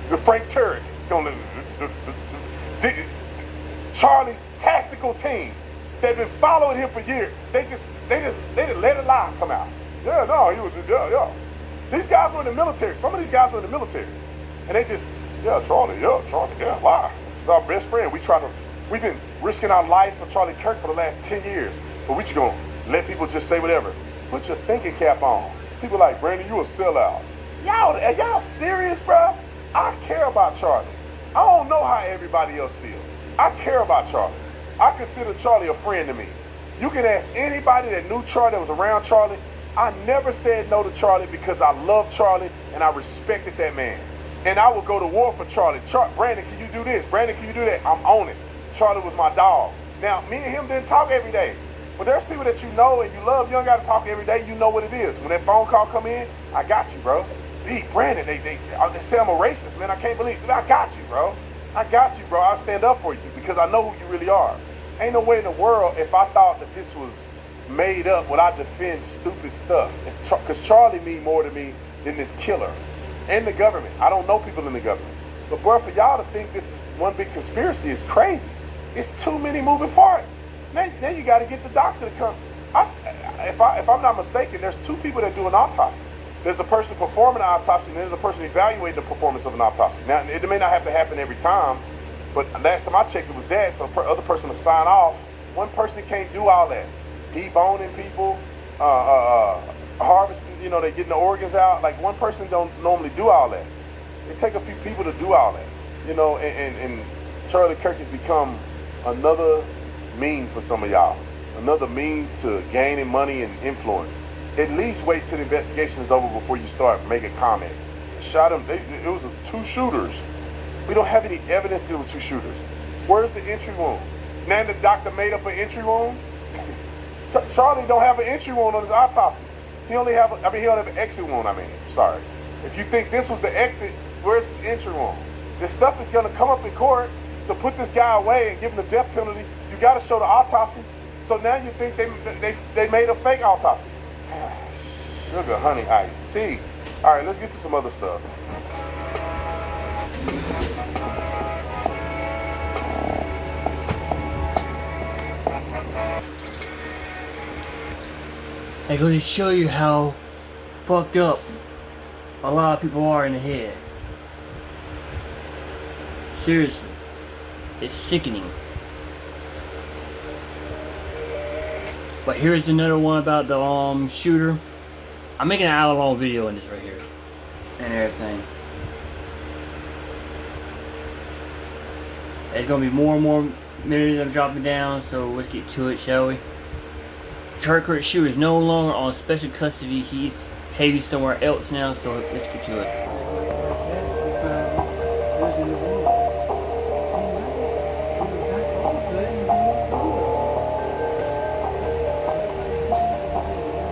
The Frank Turek gonna Charlie's tactical team. They've been following him for years. They just let a lie come out. Yeah. These guys were in the military. Some of these guys were in the military, and they just, Charlie, lie. This is our best friend. We've been risking our lives for Charlie Kirk for the last 10 years, but we just gonna let people just say whatever. Put your thinking cap on. People like, Brandon, you a sellout. Are y'all serious, bro? I care about Charlie. I don't know how everybody else feels. I care about Charlie. I consider Charlie a friend to me. You can ask anybody that knew Charlie, that was around Charlie. I never said no to Charlie because I love Charlie and I respected that man. And I would go to war for Charlie. Brandon, can you do this? Brandon, can you do that? I'm on it. Charlie was my dog. Now, me and him didn't talk every day. But there's people that you know and you love. You don't got to talk every day. You know what it is. When that phone call come in, I got you, bro. Brandon, they say I'm a racist, man. I can't believe it. I got you, bro. I got you, bro. I'll stand up for you because I know who you really are. Ain't no way in the world if I thought that this was made up would I defend stupid stuff. Because Charlie mean more to me than this killer and the government. I don't know people in the government. But bro, for y'all to think this is one big conspiracy is crazy. It's too many moving parts. Now you got to get the doctor to come. If I'm not mistaken, there's two people that do an autopsy. There's a person performing an autopsy, and there's a person evaluating the performance of an autopsy. Now, it may not have to happen every time, but last time I checked, it was that. So the other person to sign off. One person can't do all that. Deboning people, harvesting, they getting the organs out. Like, one person don't normally do all that. It take a few people to do all that, and Charlie Kirk has become another meme for some of y'all, another means to gaining money and influence. At least wait till the investigation is over before you start making comments. Shot him. It was two shooters. We don't have any evidence that it was two shooters. Where's the entry wound? Now the doctor made up an entry wound. Charlie don't have an entry wound on his autopsy. He don't have an exit wound. Sorry. If you think this was the exit, where's his entry wound? This stuff is gonna come up in court to put this guy away and give him the death penalty. You got to show the autopsy. So now you think they made a fake autopsy. Sugar, honey, iced tea. All right, let's get to some other stuff.
I go to show you how fucked up a lot of people are in the head. Seriously, it's sickening. But here's another one about the shooter. I'm making an hour-long video on this right here and everything. There's gonna be more and more minutes I'm dropping down, so let's get to it, shall we? Charlie Kirk shooter is no longer on special custody. He's maybe somewhere else now, so let's get to it.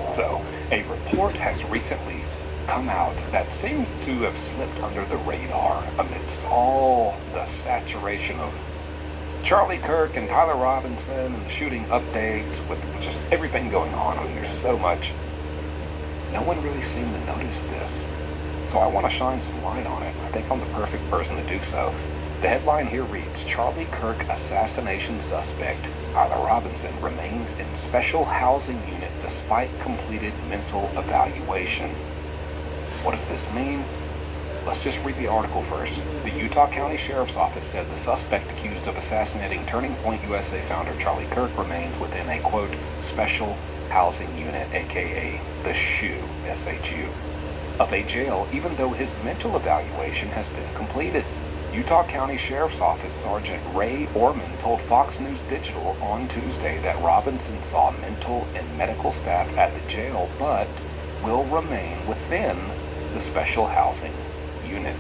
So, a report has recently come out that seems to have slipped under the radar amidst all the saturation of Charlie Kirk and Tyler Robinson and the shooting updates with just everything going on. I mean, there's so much. No one really seemed to notice this. So I want to shine some light on it. I think I'm the perfect person to do so. The headline here reads, Charlie Kirk assassination suspect Tyler Robinson remains in special housing unit despite completed mental evaluation. What does this mean? Let's just read the article first. The Utah County Sheriff's Office said the suspect accused of assassinating Turning Point USA founder Charlie Kirk remains within a, quote, special housing unit, aka the SHU, S-H-U, of a jail, even though his mental evaluation has been completed. Utah County Sheriff's Office Sergeant Ray Orman told Fox News Digital on Tuesday that Robinson saw mental and medical staff at the jail, but will remain within the special housing unit.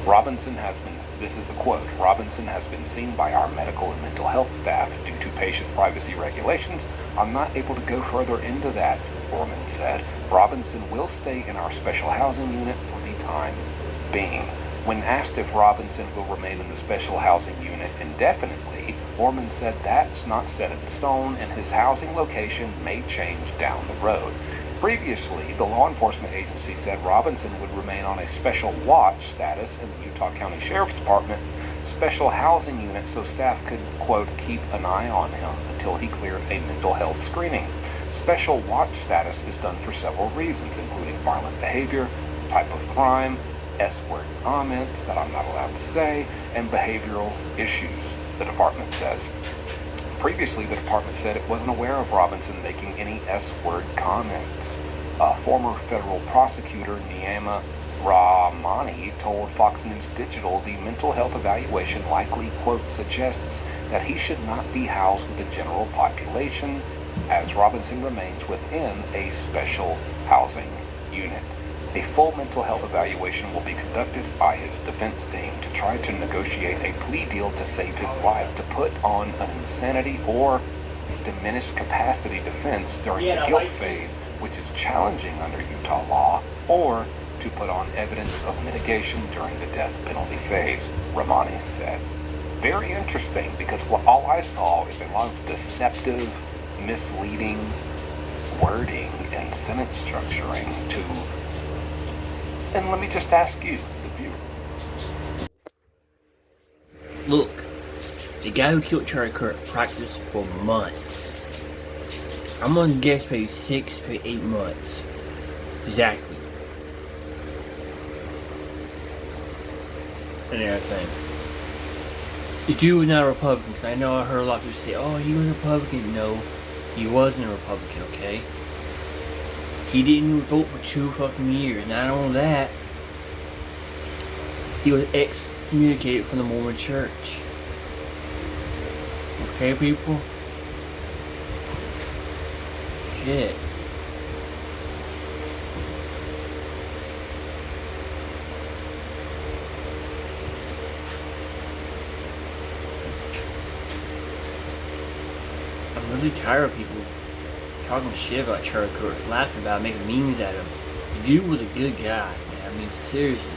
Robinson has been, this is a quote, Robinson has been seen by our medical and mental health staff due to patient privacy regulations. I'm not able to go further into that, Orman said. Robinson will stay in our special housing unit for the time being. When asked if Robinson will remain in the special housing unit indefinitely, Orman said that's not set in stone and his housing location may change down the road. Previously, the law enforcement agency said Robinson would remain on a special watch status in the Utah County Sheriff's Department special housing unit so staff could, quote, keep an eye on him until he cleared a mental health screening. Special watch status is done for several reasons, including violent behavior, type of crime, S-word comments that I'm not allowed to say, and behavioral issues, the department says. Previously, the department said it wasn't aware of Robinson making any S-word comments. Former federal prosecutor Niyama Rahmani told Fox News Digital the mental health evaluation likely, quote, suggests that he should not be housed with the general population as Robinson remains within a special housing unit. A full mental health evaluation will be conducted by his defense team to try to negotiate a plea deal to save his life, to put on an insanity or diminished capacity defense during the guilt phase, which is challenging under Utah law, or to put on evidence of mitigation during the death penalty phase, Rahmani said. Very interesting, because what all I saw is a lot of deceptive, misleading wording and sentence structuring to. And let me just ask you, the viewer.
Look, the guy who killed Charlie Kirk practiced for months. I'm gonna guess maybe 6 to 8 months. Exactly. And everything. The dude was not a Republican, because I know I heard a lot of people say, oh, he was a Republican. No, he wasn't a Republican, okay? He didn't vote for 2 fucking years. Not only that, he was excommunicated from the Mormon Church. Okay, people? Shit. I'm really tired of people talking shit about Charlie Kirk, laughing about it, making memes at him. The dude was a good guy, man. I mean, seriously.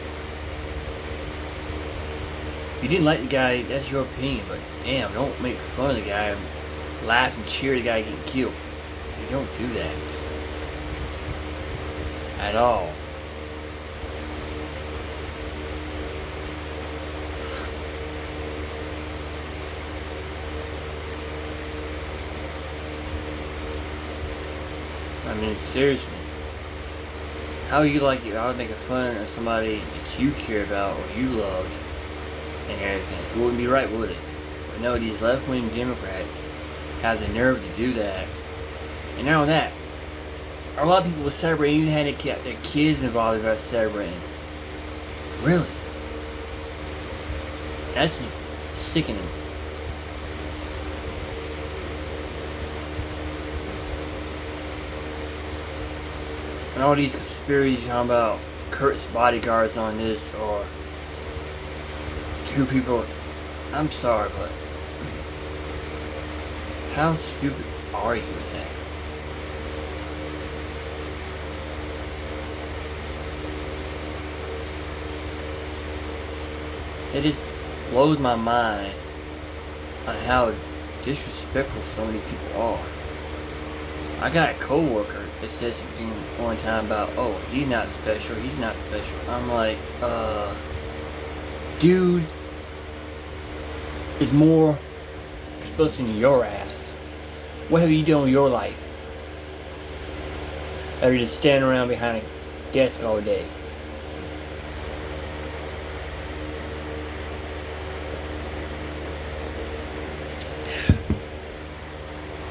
If you didn't like the guy, that's your opinion, but damn, don't make fun of the guy and laugh and cheer the guy getting killed. You don't do that. At all. I mean, seriously. How you like it? I was making fun of somebody that you care about or you love and everything. It wouldn't be right, would it? But no, these left-wing Democrats have the nerve to do that And now that, a lot of people were celebrating, even had their kids involved about celebrating. Really? That's just sickening. And all these conspiracies talking about Kurt's bodyguards on this, or 2 people. I'm sorry, but how stupid are you with that? It just blows my mind on how disrespectful so many people are. I got a coworker that said something one time about, oh, he's not special, he's not special. I'm like, dude, it's more special than your ass. What have you done with your life? Or you just standing around behind a desk all day?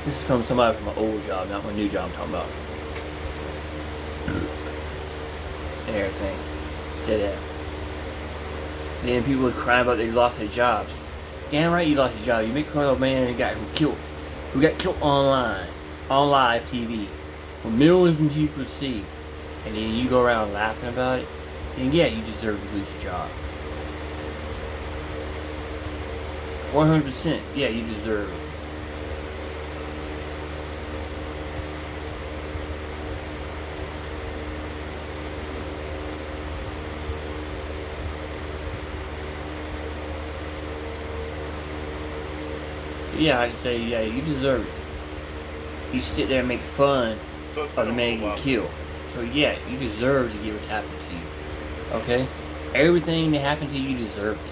This is from somebody from my old job, not my new job I'm talking about. And everything. Said that. And then people would cry about they lost their jobs. Damn right you lost your job. You make fun of a man and a guy who got killed online, on live TV, for millions of people to see. And then you go around laughing about it. Then yeah, you deserve to lose your job. 100%, yeah, you deserve it. Yeah, I'd say, yeah, you deserve it. You sit there and make fun of the man getting killed. So yeah, you deserve to get what's happened to you. Okay? Everything that happened to you, you deserved it.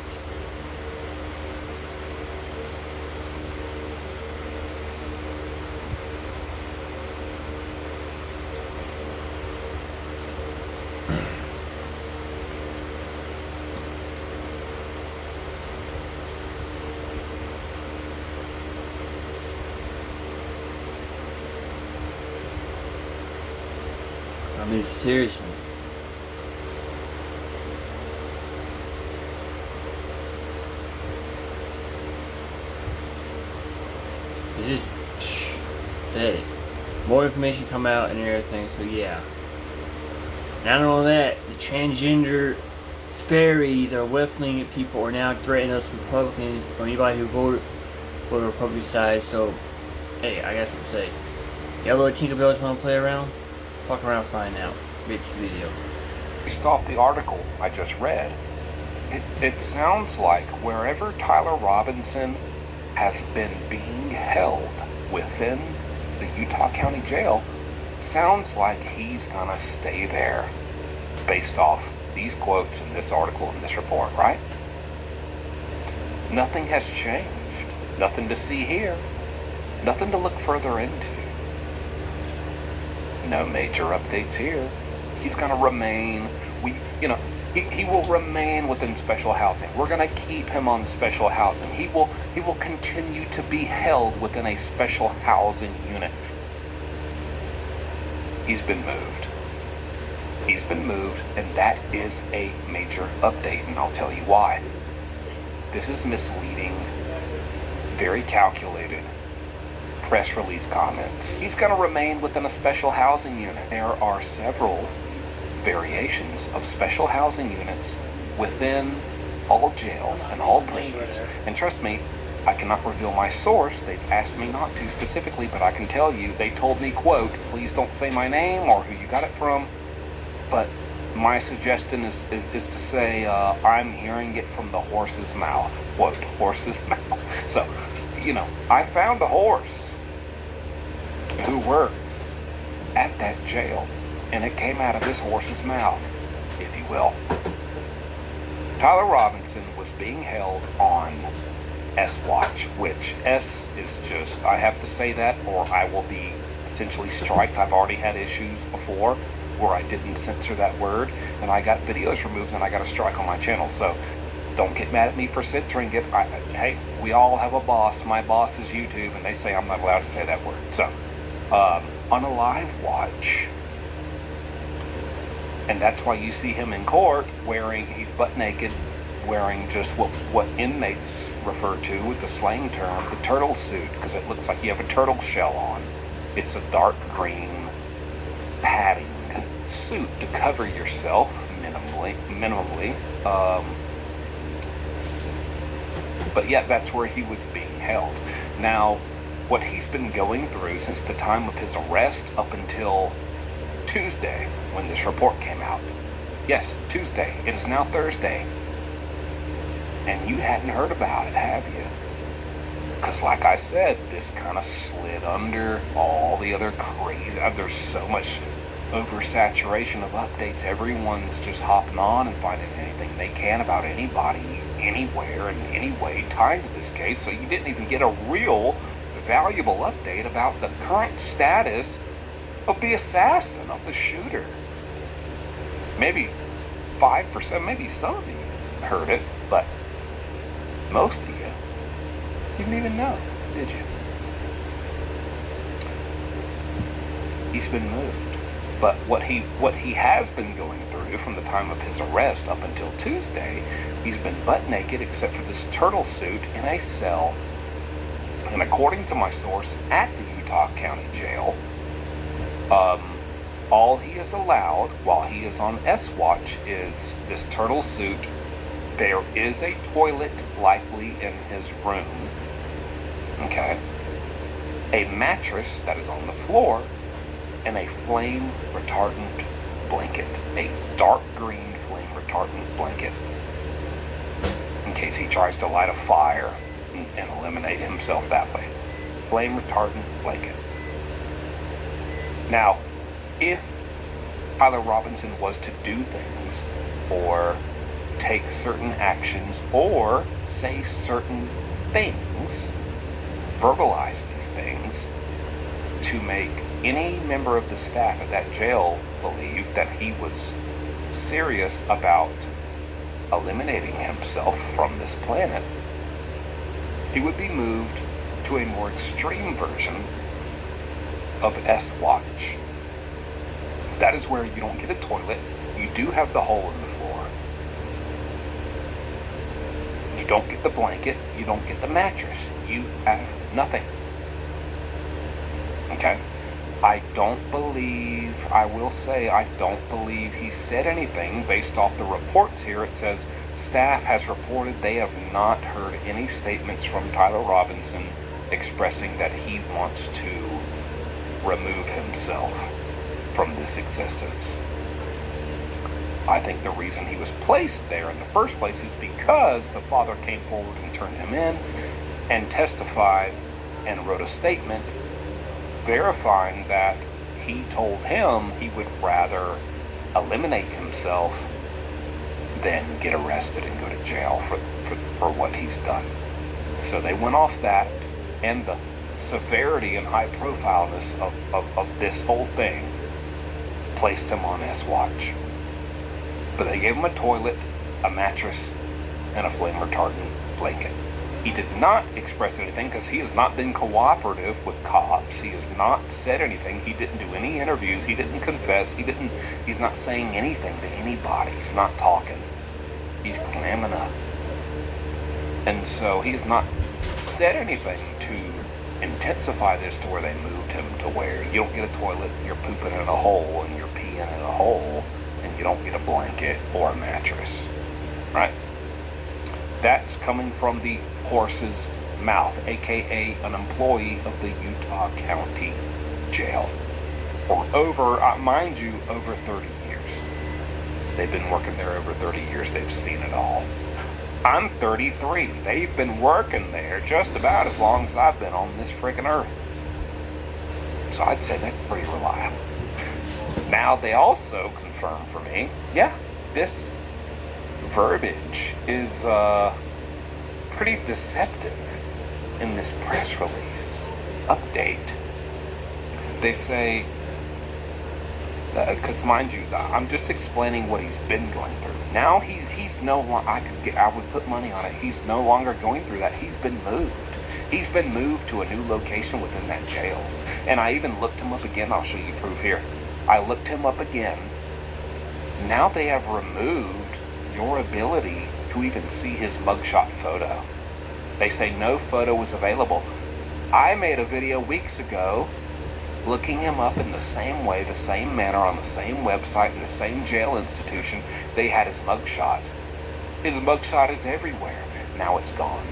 I mean, seriously. It is pathetic. More information come out and everything, so yeah. Not only that, the transgender fairies or left-leaning people are now threatening us Republicans or anybody who voted for the Republican side, so hey, I got something to say. Y'all little Tinkerbells wanna play around? Fuck around, find out. Read this video.
Based off the article I just read, it sounds like wherever Tyler Robinson has been being held within the Utah County Jail, sounds like he's gonna stay there based off these quotes in this article and this report, right? Nothing has changed. Nothing to see here. Nothing to look further into. No major updates here. He's gonna remain, he will remain within special housing. We're gonna keep him on special housing. He will continue to be held within a special housing unit. He's been moved. He's been moved, and that is a major update, and I'll tell you why. This is misleading, very calculated press release comments. He's going to remain within a special housing unit. There are several variations of special housing units within all jails and all prisons. And trust me, I cannot reveal my source. They've asked me not to specifically, but I can tell you, they told me, quote, please don't say my name or who you got it from. But my suggestion is to say, I'm hearing it from the horse's mouth. Quote, horse's mouth. So, I found a horse who works at that jail, and it came out of this horse's mouth, if you will. Tyler Robinson was being held on S-Watch, which S is just, I have to say that or I will be potentially striked. I've already had issues before where I didn't censor that word, and I got videos removed and I got a strike on my channel. So don't get mad at me for censoring it. Hey, we all have a boss. My boss is YouTube, and they say I'm not allowed to say that word. So, on a live watch. And that's why you see him in court he's butt naked, wearing just what inmates refer to with the slang term, the turtle suit, because it looks like you have a turtle shell on. It's a dark green padding suit to cover yourself minimally. But yet that's where he was being held. Now, what he's been going through since the time of his arrest up until Tuesday, when this report came out. Yes, Tuesday. It is now Thursday. And you hadn't heard about it, have you? Because like I said, this kind of slid under all the other crazy... There's so much oversaturation of updates. Everyone's just hopping on and finding anything they can about anybody, anywhere, in any way tied to this case. So you didn't even get a real valuable update about the current status of the assassin, of the shooter. Maybe 5%, maybe some of you heard it, but most of you didn't even know, did you? He's been moved. But what he has been going through from the time of his arrest up until Tuesday, he's been butt naked except for this turtle suit in a cell. And according to my source at the Utah County Jail, all he is allowed while he is on S-Watch is this turtle suit. There is a toilet likely in his room. Okay. A mattress that is on the floor, and a flame retardant blanket. A dark green flame retardant blanket. In case he tries to light a fire and eliminate himself that way. Flame retardant blanket. Now, if Tyler Robinson was to do things, or take certain actions, or say certain things, verbalize these things, to make any member of the staff at that jail believe that he was serious about eliminating himself from this planet, he would be moved to a more extreme version of S-Watch. That is where you don't get a toilet. You do have the hole in the floor. You don't get the blanket. You don't get the mattress. You have nothing. Okay? I will say I don't believe he said anything based off the reports here. It says staff has reported they have not heard any statements from Tyler Robinson expressing that he wants to remove himself from this existence. I think the reason he was placed there in the first place is because the father came forward and turned him in and testified and wrote a statement verifying that he told him he would rather eliminate himself than get arrested and go to jail for what he's done. So they went off that, and the severity and high profileness of this whole thing placed him on S-Watch. But they gave him a toilet, a mattress, and a flame retardant blanket. He did not express anything because he has not been cooperative with cops. He has not said anything. He didn't do any interviews. He didn't confess. He's not saying anything to anybody. He's not talking. He's clamming up. And so he has not said anything to intensify this to where they moved him to where you don't get a toilet, you're pooping in a hole, and you're peeing in a hole, and you don't get a blanket or a mattress. Right? That's coming from the horse's mouth, aka an employee of the Utah County Jail. For mind you, over 30 years. They've been working there over 30 years. They've seen it all. I'm 33. They've been working there just about as long as I've been on this freaking earth. So I'd say that's pretty reliable. Now, they also confirmed for me, yeah, this verbiage is pretty deceptive in this press release update. They say, because mind you, I'm just explaining what he's been going through. Now he's no longer, I would put money on it, he's no longer going through that. He's been moved. He's been moved to a new location within that jail. And I even looked him up again. I'll show you proof here. I looked him up again. Now they have removed your ability to even see his mugshot photo. They say no photo was available. I made a video weeks ago looking him up in the same way, the same manner, on the same website, in the same jail institution. They had his mugshot. His mugshot is everywhere. Now it's gone.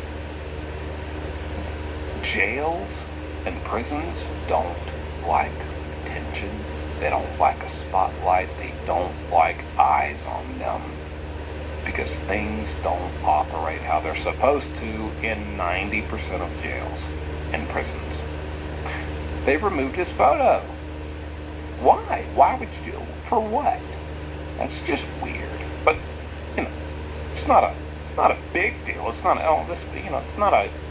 Jails and prisons don't like attention. They don't like a spotlight. They don't like eyes on them. Because things don't operate how they're supposed to in 90% of jails and prisons. They've removed his photo. Why? Why would you do? For what? That's just weird. But it's not a big deal. It's not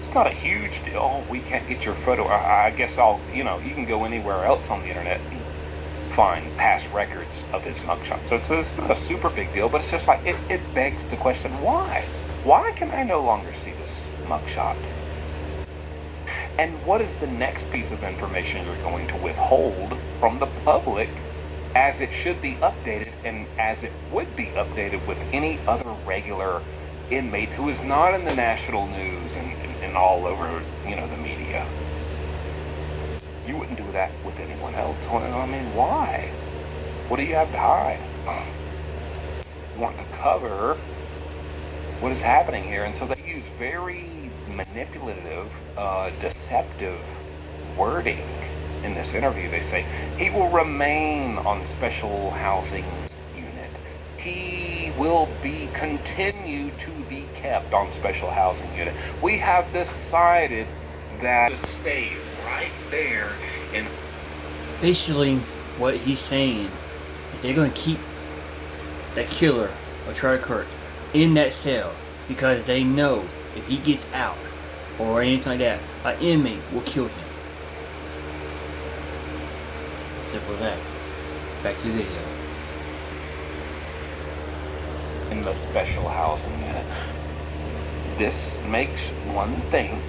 it's not a huge deal. Oh, we can't get your photo. I guess you can go anywhere else on the internet and find past records of his mugshot. So it's not a super big deal, but it's just like it begs the question, why? Why can I no longer see this mugshot? And what is the next piece of information you're going to withhold from the public, as it should be updated and as it would be updated with any other regular inmate who is not in the national news and all over, the media? You wouldn't do that with anyone else. Well, I mean, why? What do you have to hide? You want to cover what is happening here, and so they use very manipulative, deceptive wording in this interview. They say he will remain on special housing unit. He will continue to be kept on special housing unit. We have decided that to stay right there. And
basically, what he's saying is they're going to keep that killer or Charlie Kirk in that cell because they know if he gets out or anything like that, an inmate will kill him. Simple as that. Back to the video.
in the special housing unit. This makes one think,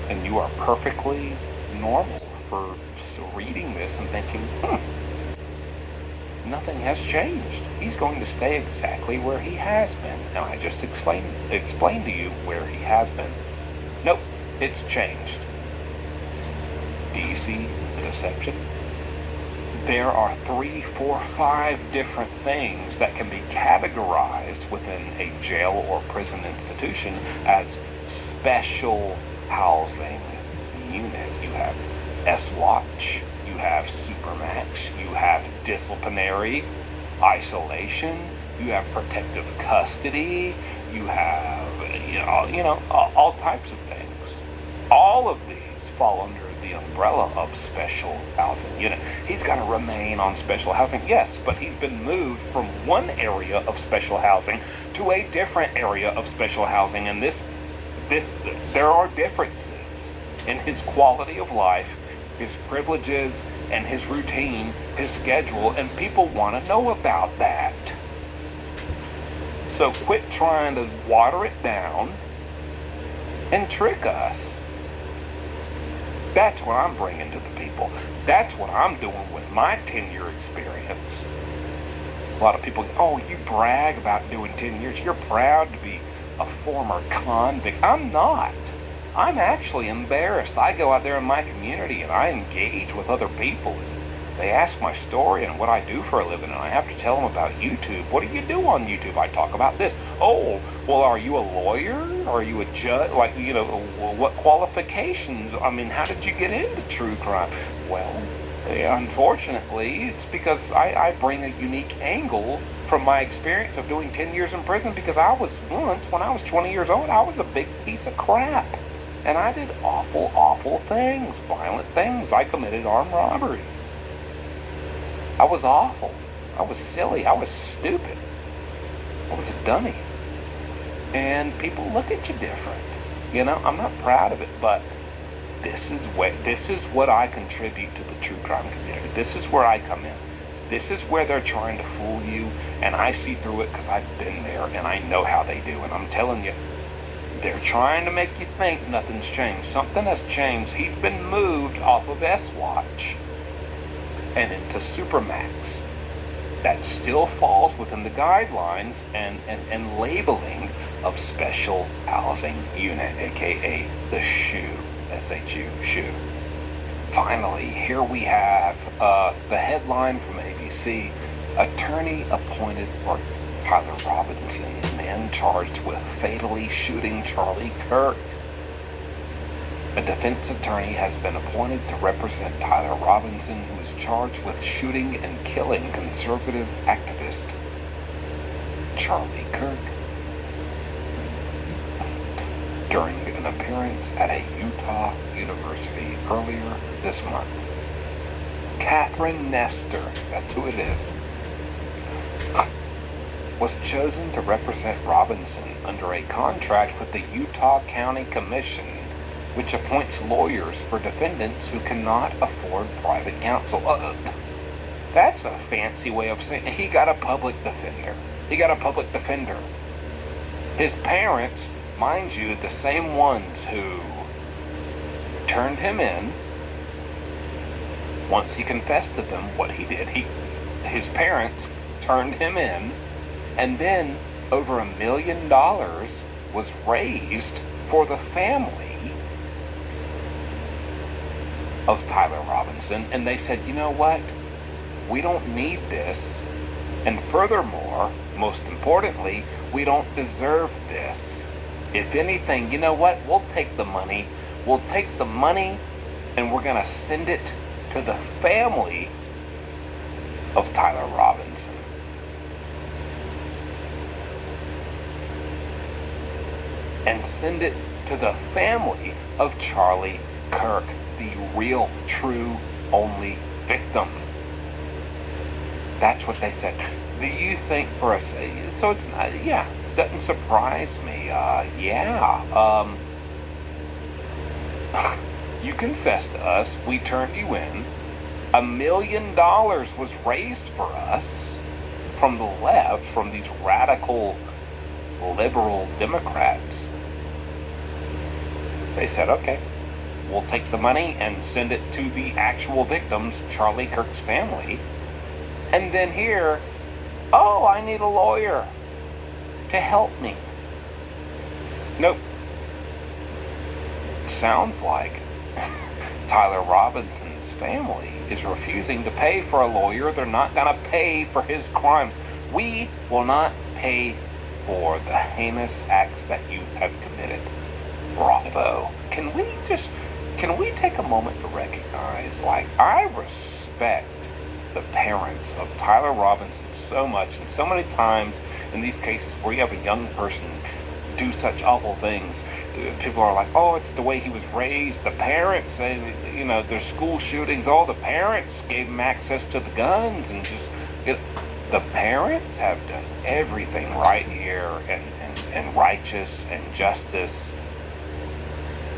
and you are perfectly normal for reading this and thinking, nothing has changed. He's going to stay exactly where he has been. And I just explained to you where he has been. Nope, it's changed. Do you see the deception? There are 3, 4, 5 different things that can be categorized within a jail or prison institution as special housing unit. You have S-Watch, you have Supermax, you have disciplinary isolation, you have protective custody, you have all types of things. All of these fall under the umbrella of special housing unit. He's got to remain on special housing, yes, but he's been moved from one area of special housing to a different area of special housing, and there are differences in his quality of life, his privileges, and his routine, his schedule, and people want to know about that. So quit trying to water it down and trick us. That's what I'm bringing to the people. That's what I'm doing with my 10-year experience. A lot of people go, oh, you brag about doing 10 years. You're proud to be a former convict. I'm not. I'm actually embarrassed. I go out there in my community and I engage with other people. They ask my story and what I do for a living, and I have to tell them about YouTube. What do you do on YouTube? I talk about this. Oh, well, are you a lawyer? Are you a judge? What qualifications? I mean, how did you get into true crime? Well, unfortunately, it's because I bring a unique angle from my experience of doing 10 years in prison, because I was once, when I was 20 years old, I was a big piece of crap. And I did awful, awful things, violent things. I committed armed robberies. I was awful. I was silly. I was stupid. I was a dummy. And people look at you different. I'm not proud of it, but this is what I contribute to the true crime community. This is where I come in. This is where they're trying to fool you, and I see through it because I've been there and I know how they do. And I'm telling you, They're trying to make you think nothing's changed. Something has changed. He's been moved off of S-Watch and into Supermax. That still falls within the guidelines and labeling of Special Housing Unit, aka the SHU, S-H-U, SHU. Finally, here we have the headline from ABC. Attorney appointed for Tyler Robinson, man charged with fatally shooting Charlie Kirk. A defense attorney has been appointed to represent Tyler Robinson, who is charged with shooting and killing conservative activist Charlie Kirk during an appearance at a Utah university earlier this month. Catherine Nestor, that's who it is, was chosen to represent Robinson under a contract with the Utah County Commission, which appoints lawyers for defendants who cannot afford private counsel. That's a fancy way of saying he got a public defender. He got a public defender. His parents, mind you, the same ones who turned him in once he confessed to them what he did. His parents turned him in, and then over $1 million was raised for the family of Tyler Robinson, and they said, you know what? We don't need this, and furthermore, most importantly, we don't deserve this. If anything, you know what? We'll take the money. We'll take the money, and we're gonna send it to the family of Tyler Robinson. And send it to the family of Charlie Kirk, the real, true, only victim. That's what they said. Do you think for us? So it's not, yeah, doesn't surprise me. You confessed to us, we turned you in. $1 million was raised for us from the left, from these radical liberal Democrats. They said, okay, we'll take the money and send it to the actual victims, Charlie Kirk's family. And then here, oh, I need a lawyer to help me. Nope. Sounds like Tyler Robinson's family is refusing to pay for a lawyer. They're not going to pay for his crimes. We will not pay for the heinous acts that you have committed. Bravo. Can we take a moment to recognize, like, I respect the parents of Tyler Robinson so much, and so many times in these cases where you have a young person do such awful things, people are like, oh, it's the way he was raised. The parents, you know, there's school shootings, all the parents gave him access to the guns, and just, the parents have done everything right here, and righteous and justice.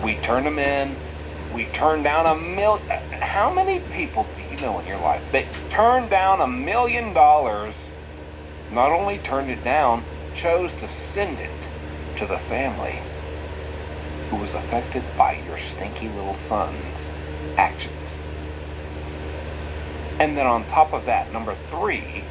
We turned them in. We turned down $1 million. How many people do you know in your life that turned down $1 million, not only turned it down, chose to send it to the family who was affected by your stinky little son's actions? And then on top of that, number 3,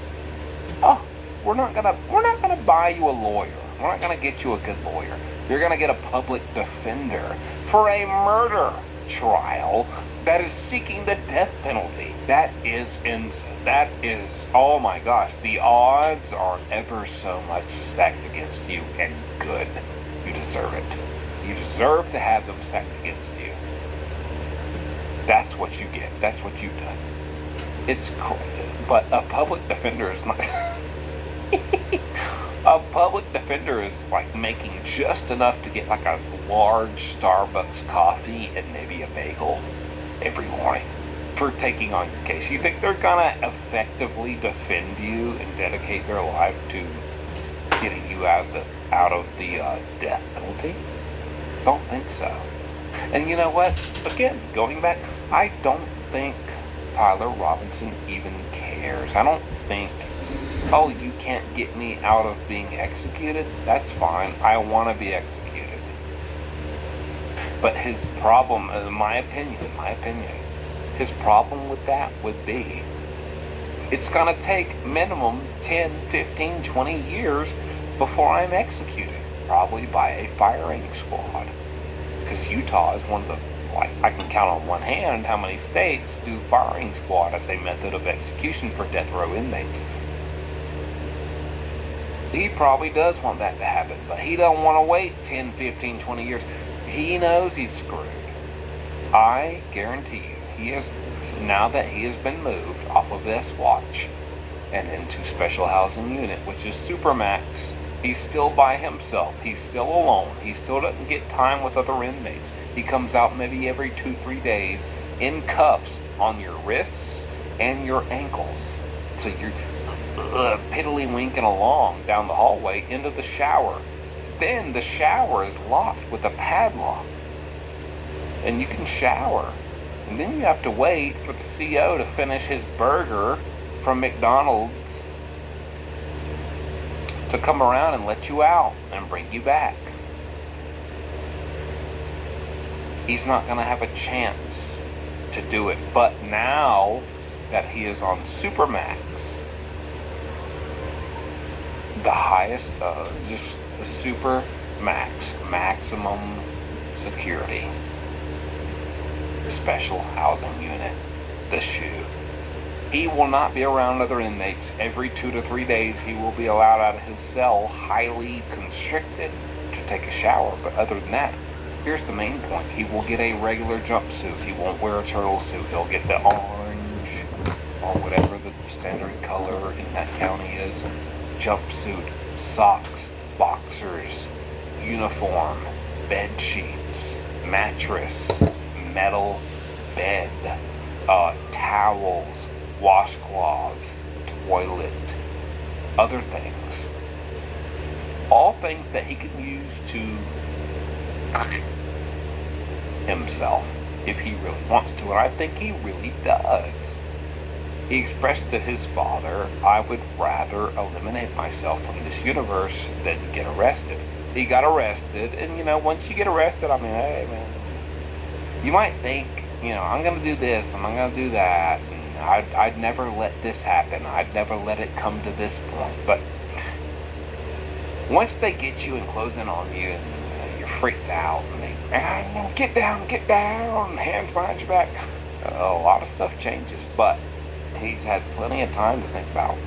we're not gonna buy you a lawyer. We're not gonna get you a good lawyer. You're gonna get a public defender for a murder trial that is seeking the death penalty. That is oh my gosh, the odds are ever so much stacked against you, and good. You deserve it. You deserve to have them stacked against you. That's what you get. That's what you've done. But a public defender is not a public defender is like making just enough to get like a large Starbucks coffee and maybe a bagel every morning for taking on your case. You think they're gonna effectively defend you and dedicate their life to getting you out of the death penalty? Don't think so. And you know what? Again, going back, I don't think Tyler Robinson even cares. I don't think, oh, you can't get me out of being executed? That's fine. I want to be executed. But his problem, in my opinion, his problem with that would be it's going to take minimum 10, 15, 20 years before I'm executed, probably by a firing squad. Because Utah is one of the, like, I can count on one hand how many states do firing squad as a method of execution for death row inmates. He probably does want that to happen, but he don't want to wait 10, 15, 20 years. He knows he's screwed. I guarantee you, he is, now that he has been moved off of S-Watch and into Special Housing Unit, which is Supermax, he's still by himself. He's still alone. He still doesn't get time with other inmates. He comes out maybe every 2-3 days in cuffs on your wrists and your ankles. So you're piddly winking along down the hallway into the shower. Then the shower is locked with a padlock. And you can shower. And then you have to wait for the CO to finish his burger from McDonald's to come around and let you out and bring you back. He's not going to have a chance to do it. But now that he is on Supermax, the highest, just the Supermax, maximum security, Special Housing Unit, the SHU. He will not be around other inmates. Every 2 to 3 days he will be allowed out of his cell, highly constricted, to take a shower. But other than that, here's the main point. He will get a regular jumpsuit. He won't wear a turtle suit. He'll get the orange or whatever the standard color in that county is. Jumpsuit, socks, boxers, uniform, bed sheets, mattress, metal bed, towels, washcloths, toilet, other things. All things that he can use to himself if he really wants to, and I think he really does. He expressed to his father, I would rather eliminate myself from this universe than get arrested. He got arrested, and once you get arrested, I mean, hey man, you might think, I'm going to do this and I'm going to do that, and I'd never let this happen. I'd never let it come to this point. But once they get you and close in on you, and you're freaked out, and they, get down, hands behind your back, a lot of stuff changes. But he's had plenty of time to think about,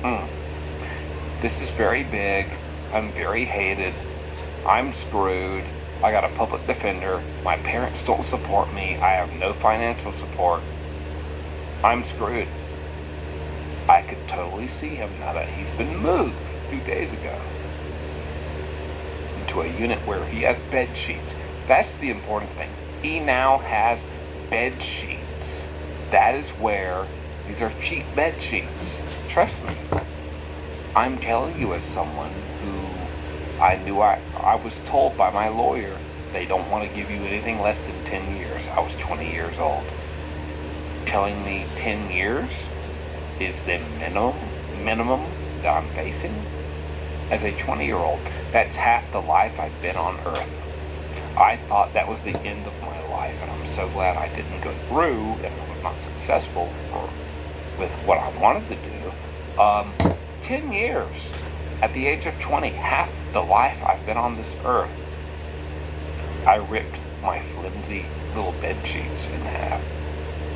this is very big, I'm very hated, I'm screwed, I got a public defender, my parents don't support me, I have no financial support, I'm screwed. I could totally see him now that he's been moved 2 days ago into a unit where he has bed sheets. That's the important thing. He now has bed sheets. That is where these are cheap bed sheets. Trust me. I'm telling you as someone who I was told by my lawyer they don't want to give you anything less than 10 years. I was 20 years old. Telling me 10 years is the minimum that I'm facing? As a 20-year-old, that's half the life I've been on Earth. I thought that was the end of my life, and I'm so glad I didn't go through and I was not successful with what I wanted to do. 10 years. At the age of 20, half the life I've been on this earth. I ripped my flimsy little bed sheets in half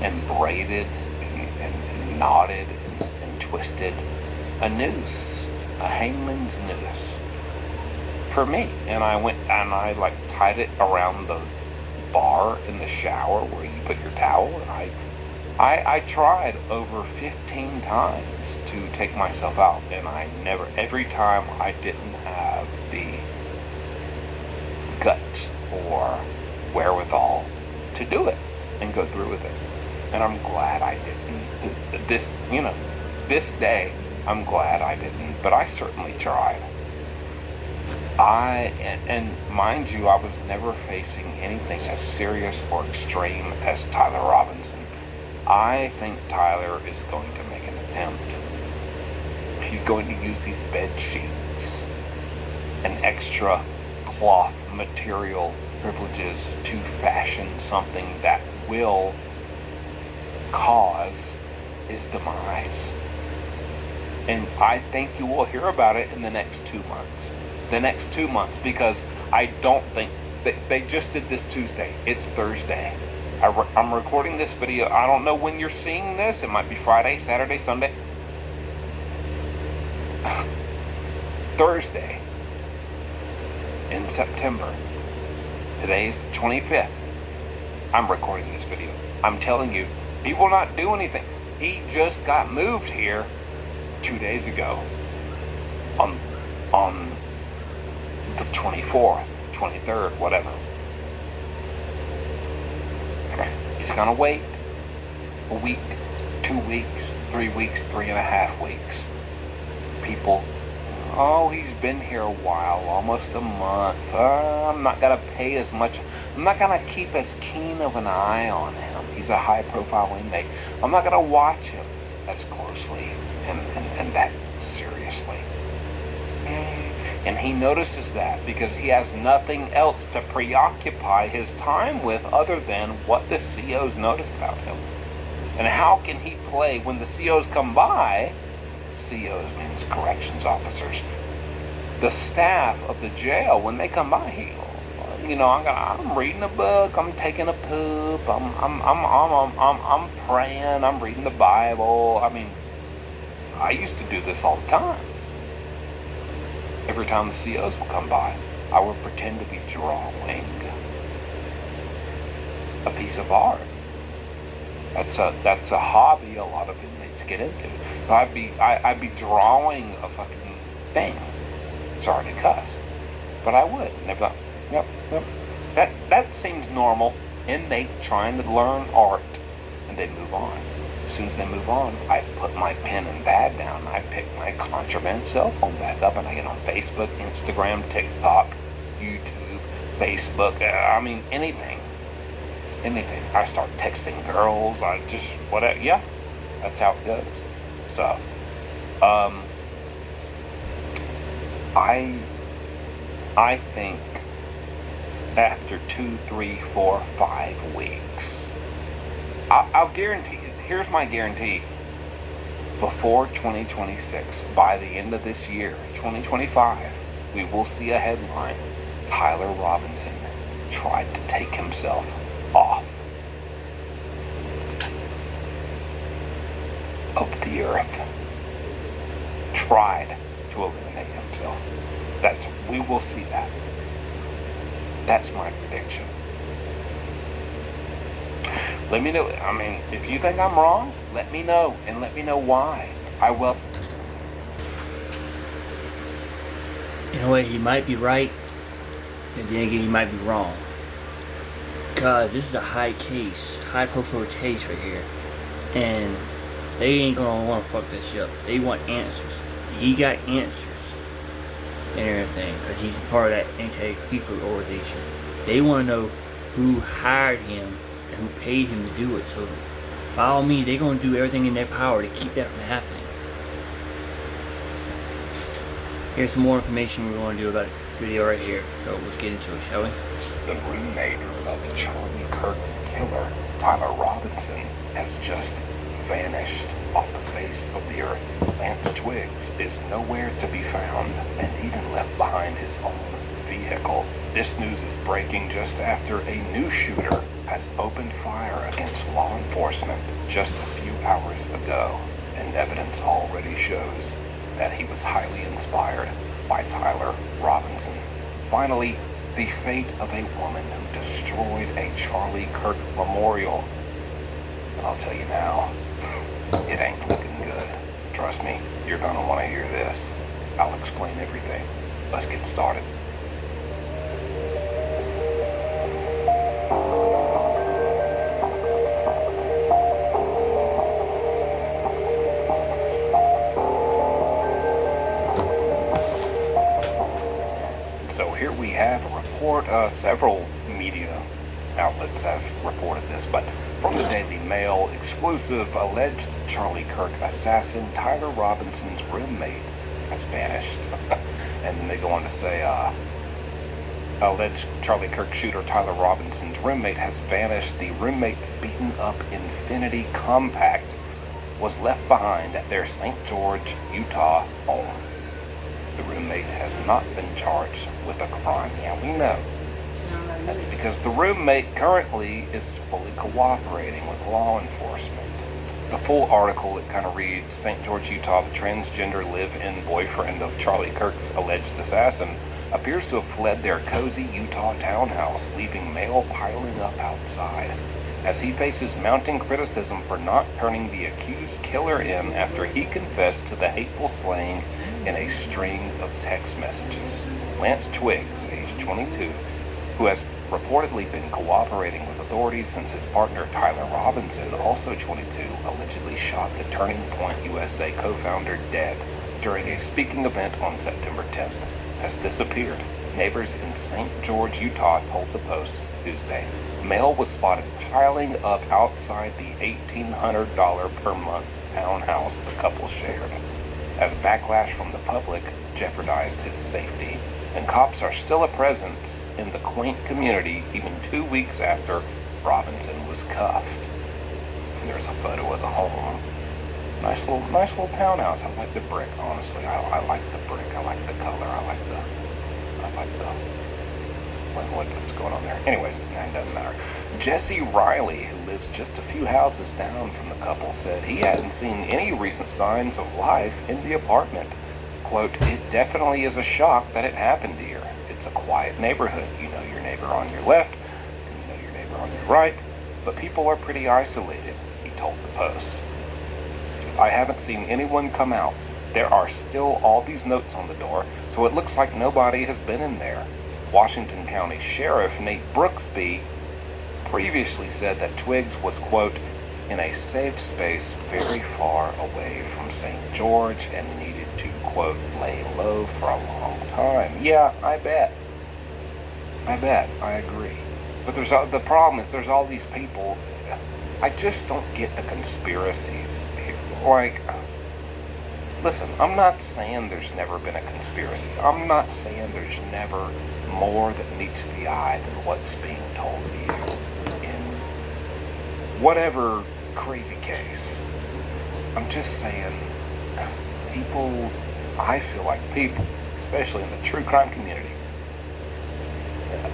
and braided and knotted and twisted a noose, a hangman's noose for me. And I went and I tied it around the bar in the shower where you put your towel, and I tried over 15 times to take myself out, and every time I didn't have the guts or wherewithal to do it and go through with it. And I'm glad I didn't. This day, I'm glad I didn't, but I certainly tried. And mind you, I was never facing anything as serious or extreme as Tyler Robinson. I think Tyler is going to make an attempt. He's going to use these bed sheets, an extra cloth material privileges to fashion something that will cause his demise. And I think you will hear about it in the next 2 months. The next 2 months, because I don't think they just did this Tuesday. It's Thursday. I'm recording this video. I don't know when you're seeing this. It might be Friday, Saturday, Sunday. Thursday in September. Today is the 25th. I'm recording this video. I'm telling you, he will not do anything. He just got moved here 2 days ago on the 24th, 23rd, whatever. He's gonna wait a week, 2 weeks, 3 weeks, 3.5 weeks. People, oh, he's been here a while, almost a month. I'm not gonna pay as much. I'm not gonna keep as keen of an eye on him. He's a high-profile inmate. I'm not gonna watch him as closely and that seriously. And he notices that because he has nothing else to preoccupy his time with other than what the COs notice about him. And how can he play when the COs come by? COs means corrections officers. The staff of the jail, when they come by, I'm reading a book, I'm taking a poop, I'm praying, I'm reading the Bible. I mean, I used to do this all the time. Every time the COs would come by, I would pretend to be drawing a piece of art. That's a hobby a lot of inmates get into. So I'd be drawing a fucking thing. Sorry to cuss, but I would. And they'd be like, yep. That seems normal. Inmate trying to learn art, and they move on. As soon as they move on, I put my pen and pad down. I pick my contraband cell phone back up, and I get on Facebook, Instagram, TikTok, YouTube, Facebook. Anything. I start texting girls. I just whatever. Yeah, that's how it goes. So, I think after 2, 3, 4, 5 weeks, I'll guarantee you. Here's my guarantee. Before 2026, by the end of this year, 2025, we will see a headline. Tyler Robinson tried to take himself off of the earth. Tried to eliminate himself. We will see that. That's my prediction. Let me know. If you think I'm wrong, let me know, and let me know why. I will.
You know what? He might be right, and then again, he might be wrong. Because this is a high-profile case right here, and they ain't gonna want to fuck this shit up. They want answers. He got answers and everything, because he's a part of that anti-FIFA organization. They want to know who hired him and who paid him to do it. So, by all means, they're going to do everything in their power to keep that from happening. Here's some more information we're going to do about the video right here. So, let's get into it, shall we?
The roommate of Charlie Kirk's killer, Tyler Robinson, has just vanished off the face of the earth. Lance Twiggs is nowhere to be found and even left behind his own vehicle. This news is breaking just after a new shooter has opened fire against law enforcement just a few hours ago, and evidence already shows that he was highly inspired by Tyler Robinson. Finally, the fate of a woman who destroyed a Charlie Kirk memorial. And I'll tell you now, it ain't looking good. Trust me, you're gonna want to hear this. I'll explain everything. Let's get started. So here we have a report. Several media outlets have reported this, but from the Daily Mail, exclusive: alleged Charlie Kirk assassin Tyler Robinson's roommate has vanished. And then they go on to say, alleged Charlie Kirk shooter Tyler Robinson's roommate has vanished. The roommate's beaten up Infinity Compact was left behind at their St. George, Utah home. The roommate has not been charged with a crime. Yeah, we know. That's because the roommate currently is fully cooperating with law enforcement. The full article, it kind of reads, St. George, Utah, the transgender live-in boyfriend of Charlie Kirk's alleged assassin appears to have fled their cozy Utah townhouse, leaving mail piling up outside, as he faces mounting criticism for not turning the accused killer in after he confessed to the hateful slaying in a string of text messages. Lance Twiggs, age 22, who has reportedly been cooperating with authorities since his partner Tyler Robinson, also 22, allegedly shot the Turning Point USA co-founder dead during a speaking event on September 10th, has disappeared. Neighbors in St. George, Utah told the Post Tuesday mail was spotted piling up outside the $1,800 per month townhouse the couple shared, as backlash from the public jeopardized his safety. And cops are still a presence in the quaint community even 2 weeks after Robinson was cuffed. There's a photo of the home. Nice little townhouse. I like the brick, honestly. I like the brick. I like the color. I like the what's going on there. Anyways, that doesn't matter. Jesse Riley, who lives just a few houses down from the couple, said he hadn't seen any recent signs of life in the apartment. Quote, it definitely is a shock that it happened here. It's a quiet neighborhood. You know your neighbor on your left, and you know your neighbor on your right, but people are pretty isolated, he told the Post. I haven't seen anyone come out. There are still all these notes on the door, so it looks like nobody has been in there. Washington County Sheriff Nate Brooksby previously said that Twiggs was, quote, in a safe space very far away from St. George and needed to, quote, lay low for a long time. Yeah, I bet. I agree. But the problem is there's all these people. I just don't get the conspiracies here. Like, listen, I'm not saying there's never been a conspiracy. I'm not saying there's never more that meets the eye than what's being told to you in whatever crazy case. I'm just saying, people, I feel like people, especially in the true crime community,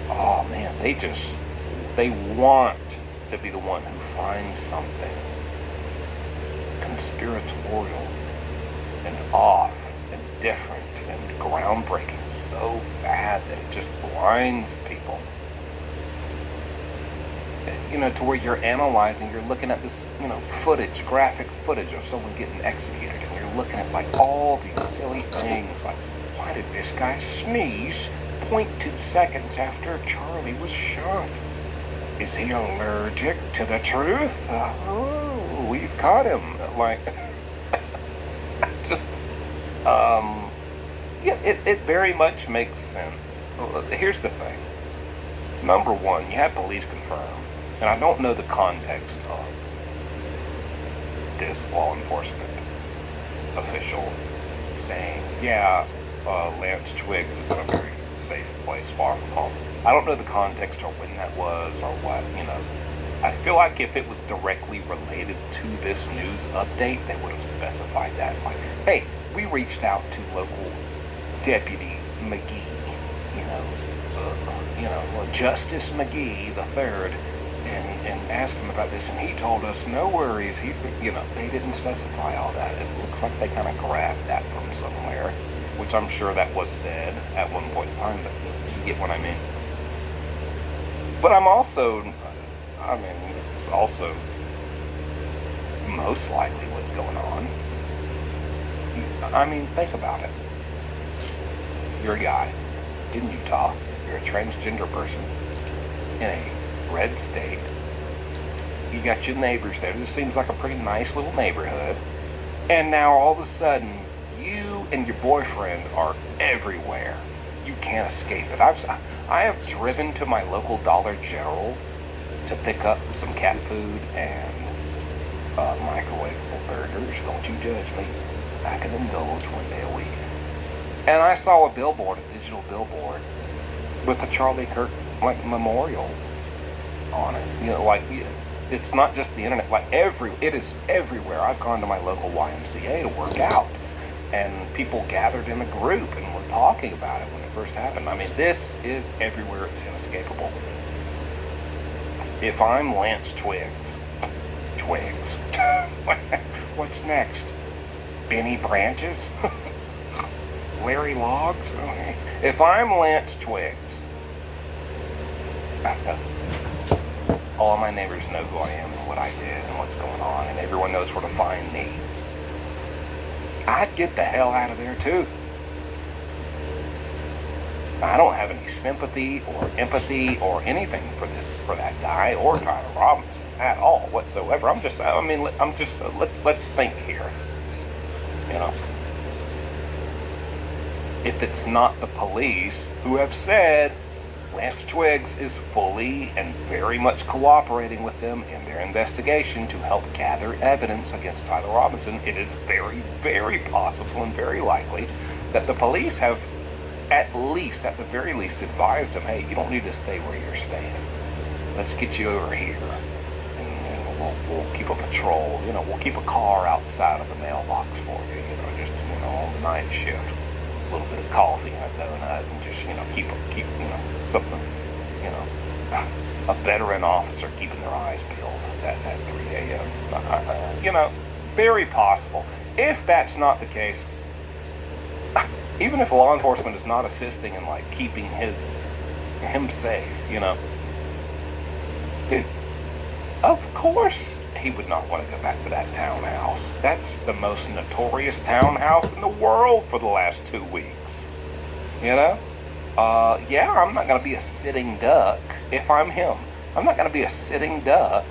oh man, they want to be the one who finds something conspiratorial and off and different and groundbreaking so bad that it just blinds people. You know, to where you're analyzing, you're looking at this, footage, graphic footage of someone getting executed, and you're looking at like all these silly things, like, why did this guy sneeze 0.2 seconds after Charlie was shot? Is he allergic to the truth? Oh, we've caught him. Like, just, yeah, it very much makes sense. Here's the thing. Number one, you have police confirm, and I don't know the context of this law enforcement official saying, yeah, Lance Twiggs is in a very safe place far from home. I don't know the context or when that was or what, I feel like if it was directly related to this news update, they would have specified that. Like, hey, we reached out to local Deputy McGee, Justice McGee the third, and asked him about this, and he told us, no worries, he's been, they didn't specify all that. It looks like they kind of grabbed that from somewhere, which I'm sure that was said at one point in time, but you get what I mean. But it's also most likely what's going on. Think about it. You're a guy in Utah. You're a transgender person in a red state. You got your neighbors there. This seems like a pretty nice little neighborhood. And now all of a sudden, you and your boyfriend are everywhere. You can't escape it. I have driven to my local Dollar General to pick up some cat food and microwavable burgers. Don't you judge me. I can indulge one day a week. And I saw a billboard, a digital billboard, with a Charlie Kirk like memorial on it. You know, like it's not just the internet. Like it is everywhere. I've gone to my local YMCA to work out, and people gathered in a group and were talking about it when it first happened. I mean, this is everywhere. It's inescapable. If I'm Lance Twiggs, what's next? Benny Branches? Larry Logs? If I'm Lance Twiggs, all my neighbors know who I am and what I did and what's going on, and everyone knows where to find me. I'd get the hell out of there too. I don't have any sympathy or empathy or anything for that guy or Tyler Robinson at all whatsoever. Let's think here. You know, if it's not the police who have said Lance Twiggs is fully and very much cooperating with them in their investigation to help gather evidence against Tyler Robinson, it is very, very possible and very likely that the police have at the very least advised him, hey, you don't need to stay where you're staying. Let's get you over here, and we'll keep a patrol. You know, we'll keep a car outside of the mailbox for you. You know, just on the night shift, a little bit of coffee and a donut, and just keep something. A veteran officer keeping their eyes peeled at 3 a.m. Very possible. If that's not the case, even if law enforcement is not assisting in like keeping him safe, of course he would not want to go back to that townhouse. That's the most notorious townhouse in the world for the last 2 weeks. I'm not going to be a sitting duck if I'm him. I'm not going to be a sitting duck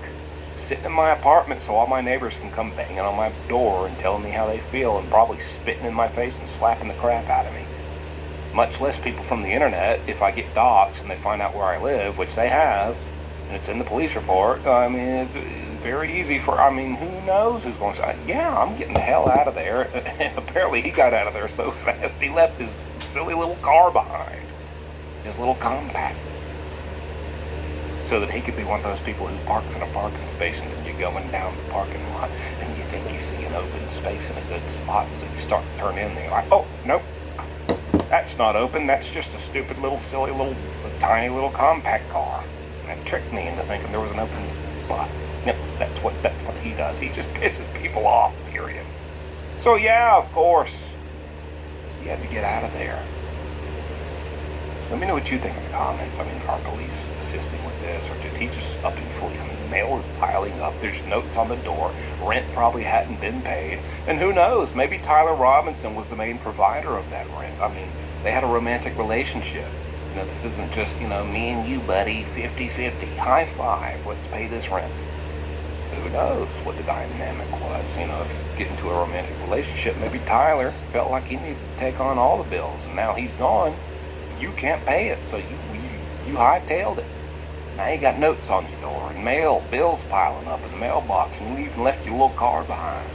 sitting in my apartment so all my neighbors can come banging on my door and telling me how they feel and probably spitting in my face and slapping the crap out of me. Much less people from the internet if I get doxxed and they find out where I live, which they have, and it's in the police report. I mean, it's very easy who knows who's going to say, yeah, I'm getting the hell out of there. And apparently he got out of there so fast he left his silly little car behind, his little compact, so that he could be one of those people who parks in a parking space and then you're going down the parking lot and you think you see an open space in a good spot, and so you start to turn in there. You're like, oh, nope, that's not open. That's just a stupid little, silly little, tiny little compact car. And it tricked me into thinking there was an open spot. Yep, that's what he does. He just pisses people off, period. So yeah, of course, he had to get out of there. Let me know what you think in the comments. Are police assisting with this, or did he just up and flee? Mail is piling up. There's notes on the door. Rent probably hadn't been paid. And who knows, maybe Tyler Robinson was the main provider of that rent. They had a romantic relationship. This isn't just, me and you, buddy, 50-50. High five, let's pay this rent. Who knows what the dynamic was? If you get into a romantic relationship, maybe Tyler felt like he needed to take on all the bills, and now he's gone. You can't pay it, so you hightailed it. Now you got notes on your door and mail, bills piling up in the mailbox, and you even left your little car behind.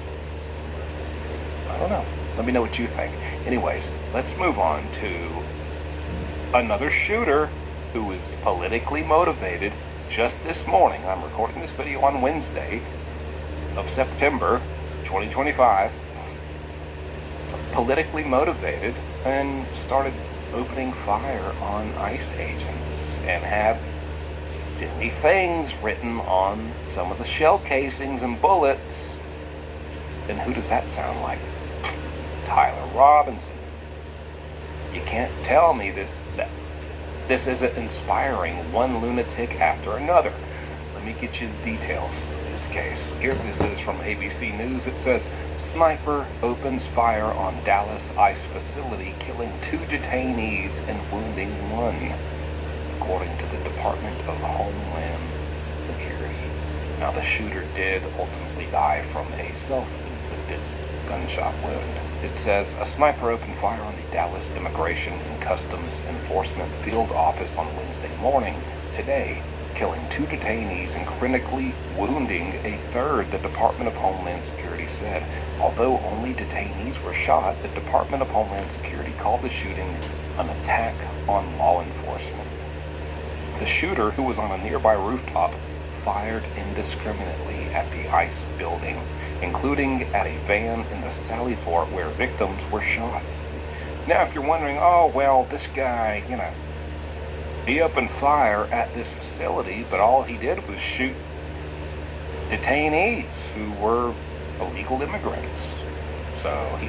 I don't know. Let me know what you think. Anyways, let's move on to another shooter who is politically motivated. Just this morning, I'm recording this video on Wednesday of September 2025, politically motivated, and started opening fire on ICE agents and had silly things written on some of the shell casings and bullets. And who does that sound like? Tyler Robinson. You can't tell me this isn't inspiring one lunatic after another. Let me get you the details of this case. Here, this is from ABC News. It says, sniper opens fire on Dallas ICE facility, killing 2 detainees and wounding 1, according to the Department of Homeland Security. Now, the shooter did ultimately die from a self-inflicted gunshot wound. It says, a sniper opened fire on the Dallas Immigration and Customs Enforcement field office on Wednesday morning, today, killing 2 detainees and critically wounding a 3rd, the Department of Homeland Security said. Although only detainees were shot, the Department of Homeland Security called the shooting an attack on law enforcement. The shooter, who was on a nearby rooftop, fired indiscriminately at the ICE building, including at a van in the Sallyport where victims were shot. Now, if you're wondering, oh, well, this guy, he opened fire at this facility, but all he did was shoot detainees who were illegal immigrants. So he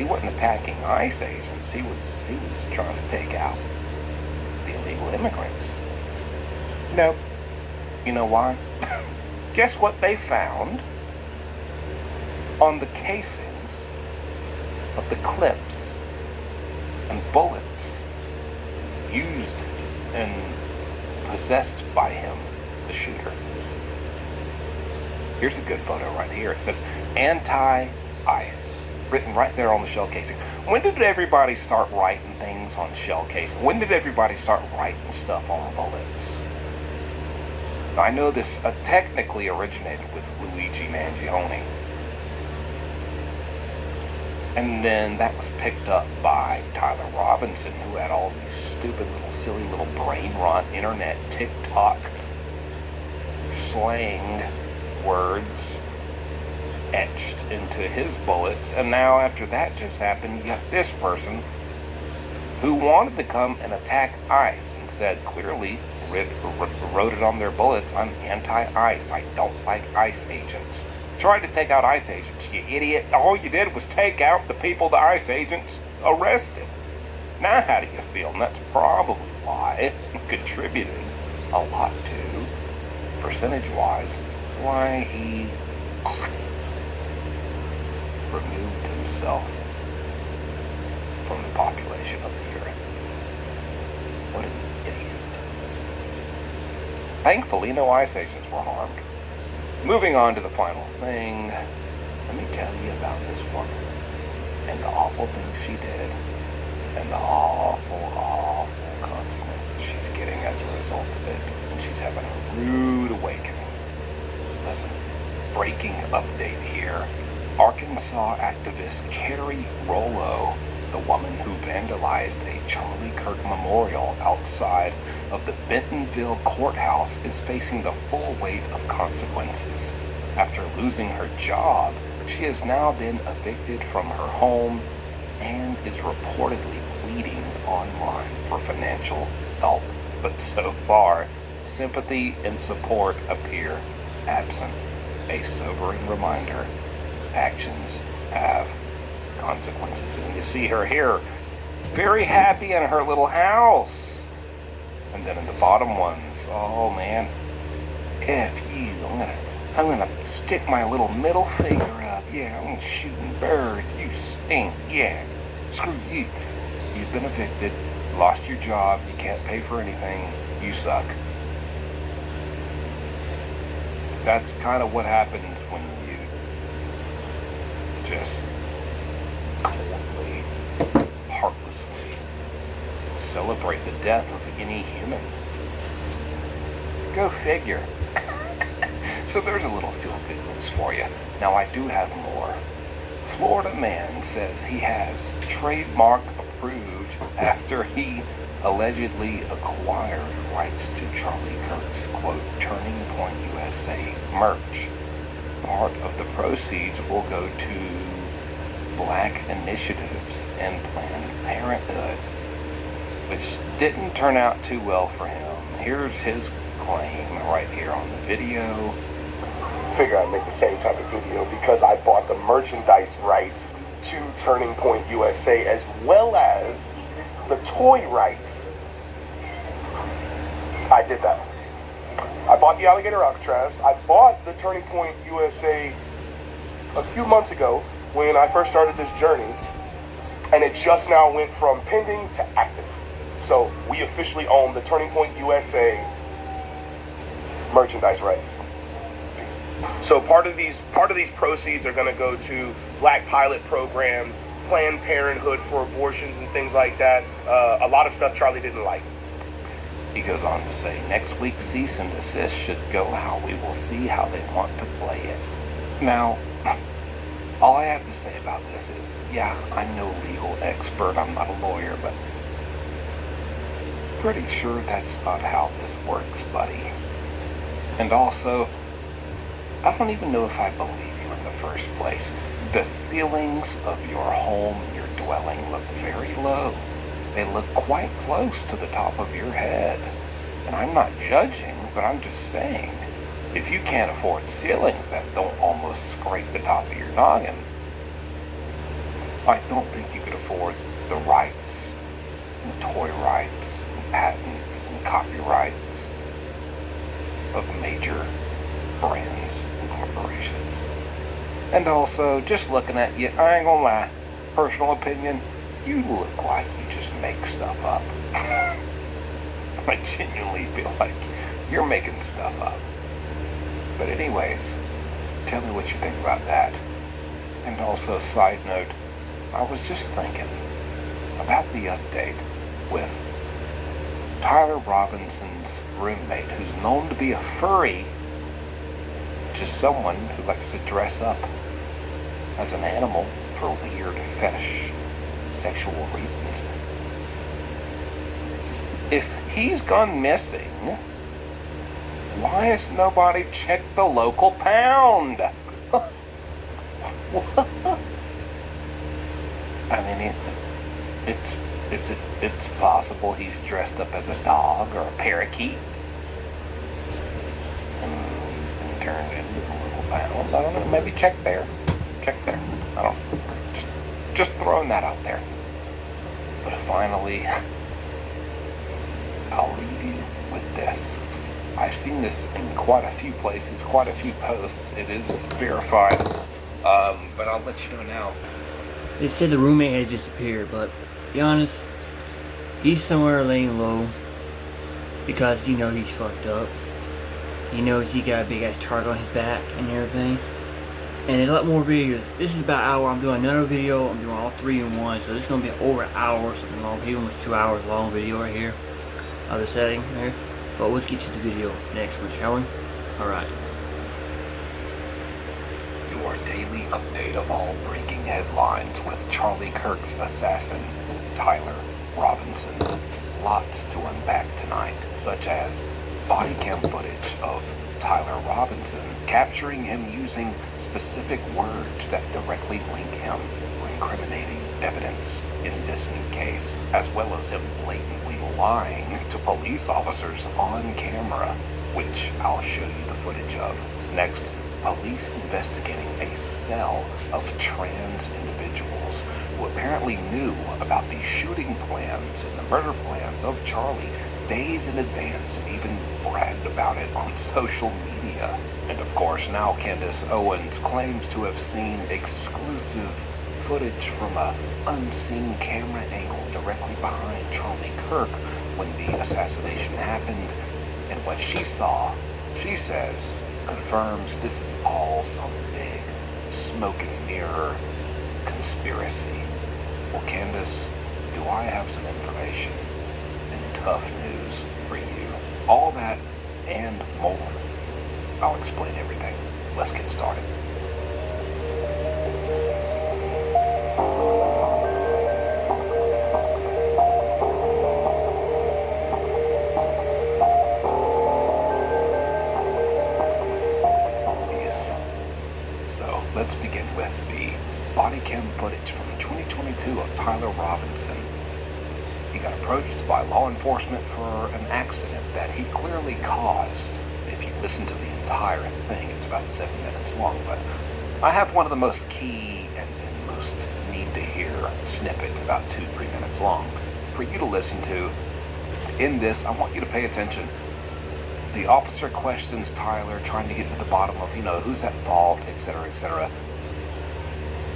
wasn't attacking ICE agents. He was trying to take out the illegal immigrants. Nope. You know why? Guess what they found on the casings of the clips and bullets used and possessed by him, the shooter. Here's a good photo right here. It says anti-ICE, written right there on the shell casing. When did everybody start writing things on shell casing? When did everybody start writing stuff on bullets? I know this technically originated with Luigi Mangione. And then that was picked up by Tyler Robinson, who had all these stupid little silly little brain rot internet TikTok slang words etched into his bullets. And now after that just happened, you got this person who wanted to come and attack ICE and said clearly, wrote it on their bullets, I'm anti-ICE, I don't like ICE agents. Tried to take out ICE agents, you idiot. All you did was take out the people the ICE agents arrested. Now how do you feel? And that's probably why it contributed a lot to, percentage-wise, why he removed himself from the population of the earth. What an idiot. Thankfully, no ICE agents were harmed. Moving on to the final thing, let me tell you about this woman and the awful things she did and the awful, awful consequences she's getting as a result of it. And she's having a rude awakening. Listen, breaking update here. Arkansas activist Carrie Rollo, the woman who vandalized a Charlie Kirk memorial outside of the Bentonville courthouse, is facing the full weight of consequences. After losing her job, she has now been evicted from her home and is reportedly pleading online for financial help. But so far, sympathy and support appear absent. A sobering reminder, actions have consequences. And you see her here, very happy in her little house. And then in the bottom ones, oh man, F you, I'm gonna stick my little middle finger up. Yeah, I'm shooting birds. You stink. Yeah, screw you. You've been evicted, lost your job, you can't pay for anything, you suck. That's kind of what happens when you just coldly, heartlessly celebrate the death of any human. Go figure. So there's a little feel-good news for you. Now I do have more. Florida man says he has trademark approved after he allegedly acquired rights to Charlie Kirk's, quote, Turning Point USA merch. Part of the proceeds will go to Black initiatives and Planned Parenthood, which didn't turn out too well for him. Here's his claim right here on the video.
Figure I'd make the same type of video because I bought the merchandise rights to Turning Point USA as well as the toy rights. I did that. I bought the alligator Alcatraz. I bought the Turning Point USA a few months ago when I first started this journey, and it just now went from pending to active. So we officially own the Turning Point USA merchandise rights. So part of these proceeds are going to go to Black pilot programs, Planned Parenthood for abortions and things like that. A lot of stuff Charlie didn't like.
He goes on to say, next week's cease and desist should go how we will see how they want to play it. Now, All I have to say about this is, yeah, I'm no legal expert, I'm not a lawyer, but pretty sure that's not how this works, buddy. And also, I don't even know if I believe you in the first place. The ceilings of your home, your dwelling, look very low. They look quite close to the top of your head. And I'm not judging, but I'm just saying, if you can't afford ceilings that don't almost scrape the top of your noggin, I don't think you could afford the rights, and toy rights, and patents, and copyrights of major brands and corporations. And also, just looking at you, I ain't gonna lie, personal opinion, you look like you just make stuff up. I genuinely feel like you're making stuff up. But anyways, tell me what you think about that. And also, side note, I was just thinking about the update with Tyler Robinson's roommate, who's known to be a furry, just someone who likes to dress up as an animal for weird fetish sexual reasons. If he's gone missing, why has nobody checked the local pound? What? I mean, it's possible he's dressed up as a dog or a parakeet. He's been turned into the local pound. I don't know. Maybe check there. Check there. I don't know. Just throwing that out there. But finally, I'll leave you with this. I've seen this in quite a few places, quite a few posts. It is verified. But I'll let you know now.
They said the roommate had disappeared, but to be honest, he's somewhere laying low because he knows he's fucked up. He knows he got a big ass target on his back and everything. And there's a lot more videos. This is about an hour. I'm doing another video. I'm doing all three in one, so this is gonna be over an hour or something long. Maybe almost 2 hours long video right here of the setting here. But let's get to the video next one, shall we? Alright.
Your daily update of all breaking headlines with Charlie Kirk's assassin, Tyler Robinson. Lots to unpack tonight, such as body cam footage of Tyler Robinson capturing him using specific words that directly link him or incriminating evidence in this new case, as well as him blatantly lying to police officers on camera, which I'll show you the footage of. Next, police investigating a cell of trans individuals who apparently knew about the shooting plans and the murder plans of Charlie days in advance and even bragged about it on social media. And of course, now Candace Owens claims to have seen exclusive footage from an unseen camera angle directly behind Charlie Kirk when the assassination happened. And what she saw, she says, confirms this is all some big smoke and mirror conspiracy. Well, Candace, do I have some information and tough news for you? All that and more. I'll explain everything. Let's get started. So let's begin with the body cam footage from 2022 of Tyler Robinson. He got approached by law enforcement for an accident that he clearly caused. If you listen to the entire thing, it's about 7 minutes long, but I have one of the most key and most need to hear snippets, about 2-3 minutes long, for you to listen to. In this, I want you to pay attention. The officer questions Tyler, trying to get to the bottom of, who's at fault, etc., etc.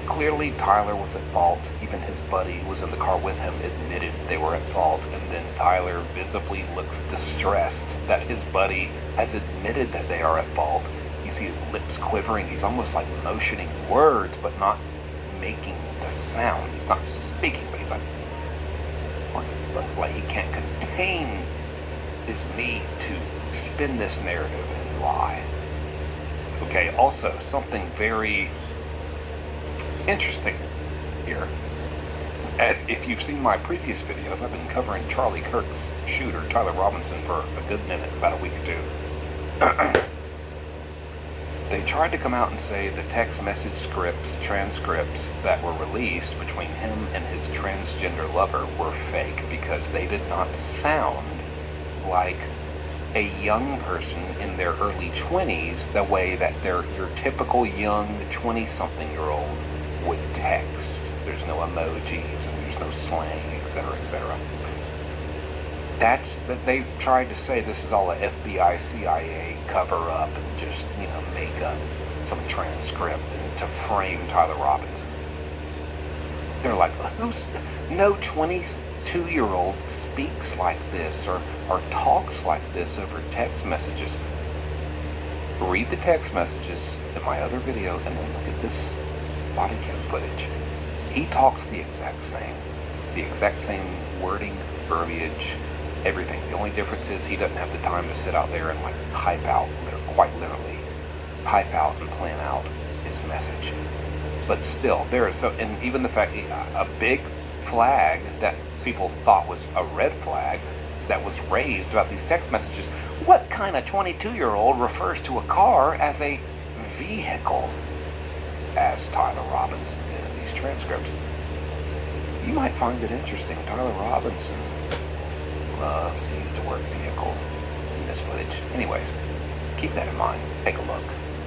Clearly, Tyler was at fault. Even his buddy who was in the car with him admitted they were at fault. And then Tyler visibly looks distressed that his buddy has admitted that they are at fault. You see his lips quivering. He's almost like motioning words, but not making the sound. He's not speaking, but he's like he can't contain his need to spin this narrative and lie. Okay, also something very interesting here. If you've seen my previous videos, I've been covering Charlie Kirk's shooter, Tyler Robinson, for a good minute, about a week or two. They tried to come out and say the text message transcripts that were released between him and his transgender lover were fake because they did not sound like a young person in their early 20s the way that your typical young 20-something-year-old would text. There's no emojis and there's no slang, etc., etc. That they tried to say this is all a FBI, CIA cover-up and just, make up some transcript and to frame Tyler Robinson. They're like, no 22-year-old speaks like this or talks like this over text messages. Read the text messages in my other video and then look at this body cam footage. He talks the exact same wording, verbiage, everything. The only difference is he doesn't have the time to sit out there and type out, quite literally, type out and plan out his message. But still, and even the fact, a big flag that people thought was a red flag that was raised about these text messages. What kind of 22-year-old refers to a car as a vehicle, as Tyler Robinson did in these transcripts? You might find it interesting. Tyler Robinson loved to use the word vehicle in this footage. Anyways, keep that in mind. Take a look.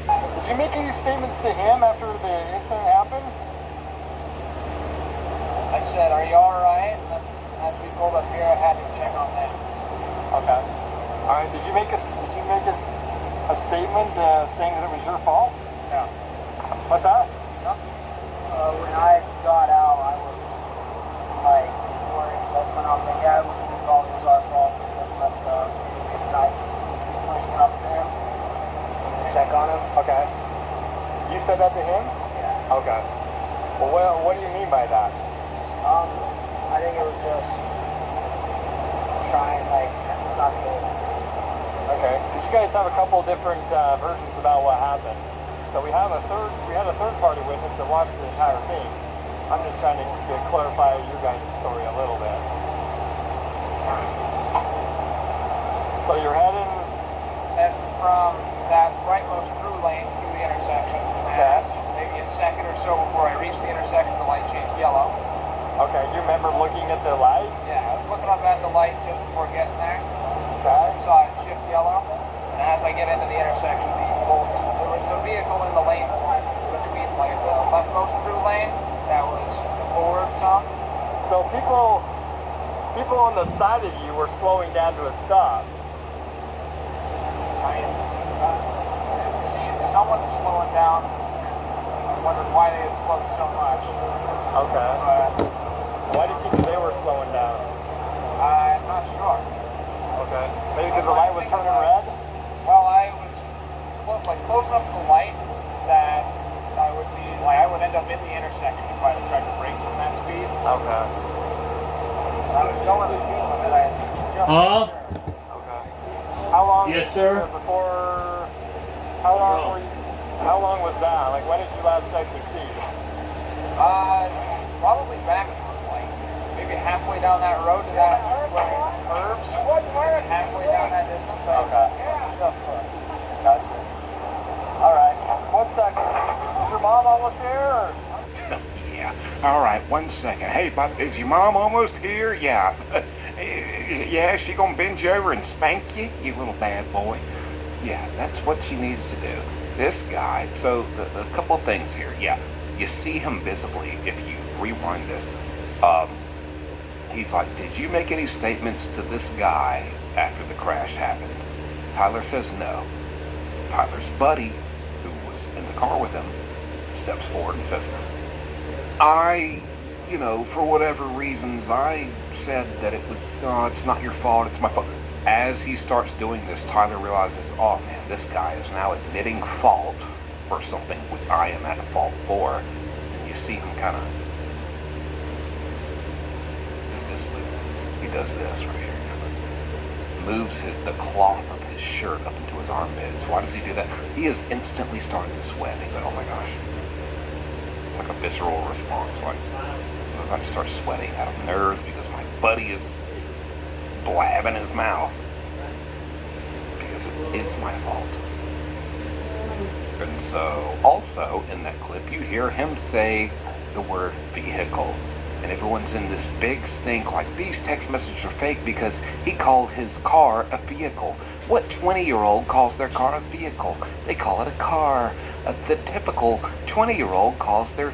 Did you make any statements to him after the incident happened?
I said, "Are you all right?" And then as we pulled up here, I had to check on them.
Okay. All right. Did you make a statement saying that it was your fault?
No.
What's that?
No. When I got out, I was worried. So that's when I was like, "Yeah, it wasn't your fault. It was our fault. We was messed up." And I first went up to him to check on him.
Okay. You said that to him?
Yeah.
Okay. Well, what do you mean by that?
I think it was just trying not to.
Okay. Because you guys have a couple different versions about what happened. So we had a third party witness that watched the entire thing. I'm just trying to clarify your guys' story a little bit. So you're heading
from that rightmost through lane through the intersection.
Okay.
And maybe a second or so before I reached the intersection, the light changed yellow.
Okay, you remember looking at the light?
Yeah, I was looking up at the light just before getting there.
Okay.
I saw it shift yellow. And as I get into the intersection, there was a vehicle in the lane between the leftmost through lane that was forward some.
So people on the side of you were slowing down to a stop.
I had seen someone slowing down. I wondered why they had slowed so much.
Okay.
But
Why do you think they were slowing down?
I'm not sure.
Okay. Maybe because the light was turning red?
Well, I was close enough to the light that I would end up in the intersection if I tried to brake from that speed.
Okay.
I was going the speed limit. I just
Huh?
Okay. How long?
Yes, sir.
Before. How long was that? When did you last check the speed?
Probably back maybe halfway down that road to that where it curves. Halfway down that distance.
Okay. Gotcha. All right. 1 second. Is your mom almost here? Or?
Yeah. All right, 1 second. Hey, is your mom almost here? Yeah. Yeah, she gonna bend you over and spank you, you little bad boy? Yeah, that's what she needs to do. This guy, so a couple of things here. Yeah, you see him visibly if you rewind this. He's like, did you make any statements to this guy after the crash happened? Tyler says no. Tyler's buddy, who was in the car with him, steps forward and says, for whatever reasons, I said that it's not your fault, it's my fault. As he starts doing this, Tyler realizes, oh man, this guy is now admitting fault for something I am at fault for. And you see him kind of do this move. He does this right here. Kind of moves the cloth of his shirt up into his armpits. Why does he do that? He is instantly starting to sweat. He's like, oh my gosh. like a visceral response. Like, I'm about to start sweating out of nerves because my buddy is blabbing his mouth. Because it is my fault. And so, also in that clip, you hear him say the word vehicle. And everyone's in this big stink like these text messages are fake because he called his car a vehicle. What 20-year-old calls their car a vehicle? They call it a car. The typical 20-year-old calls their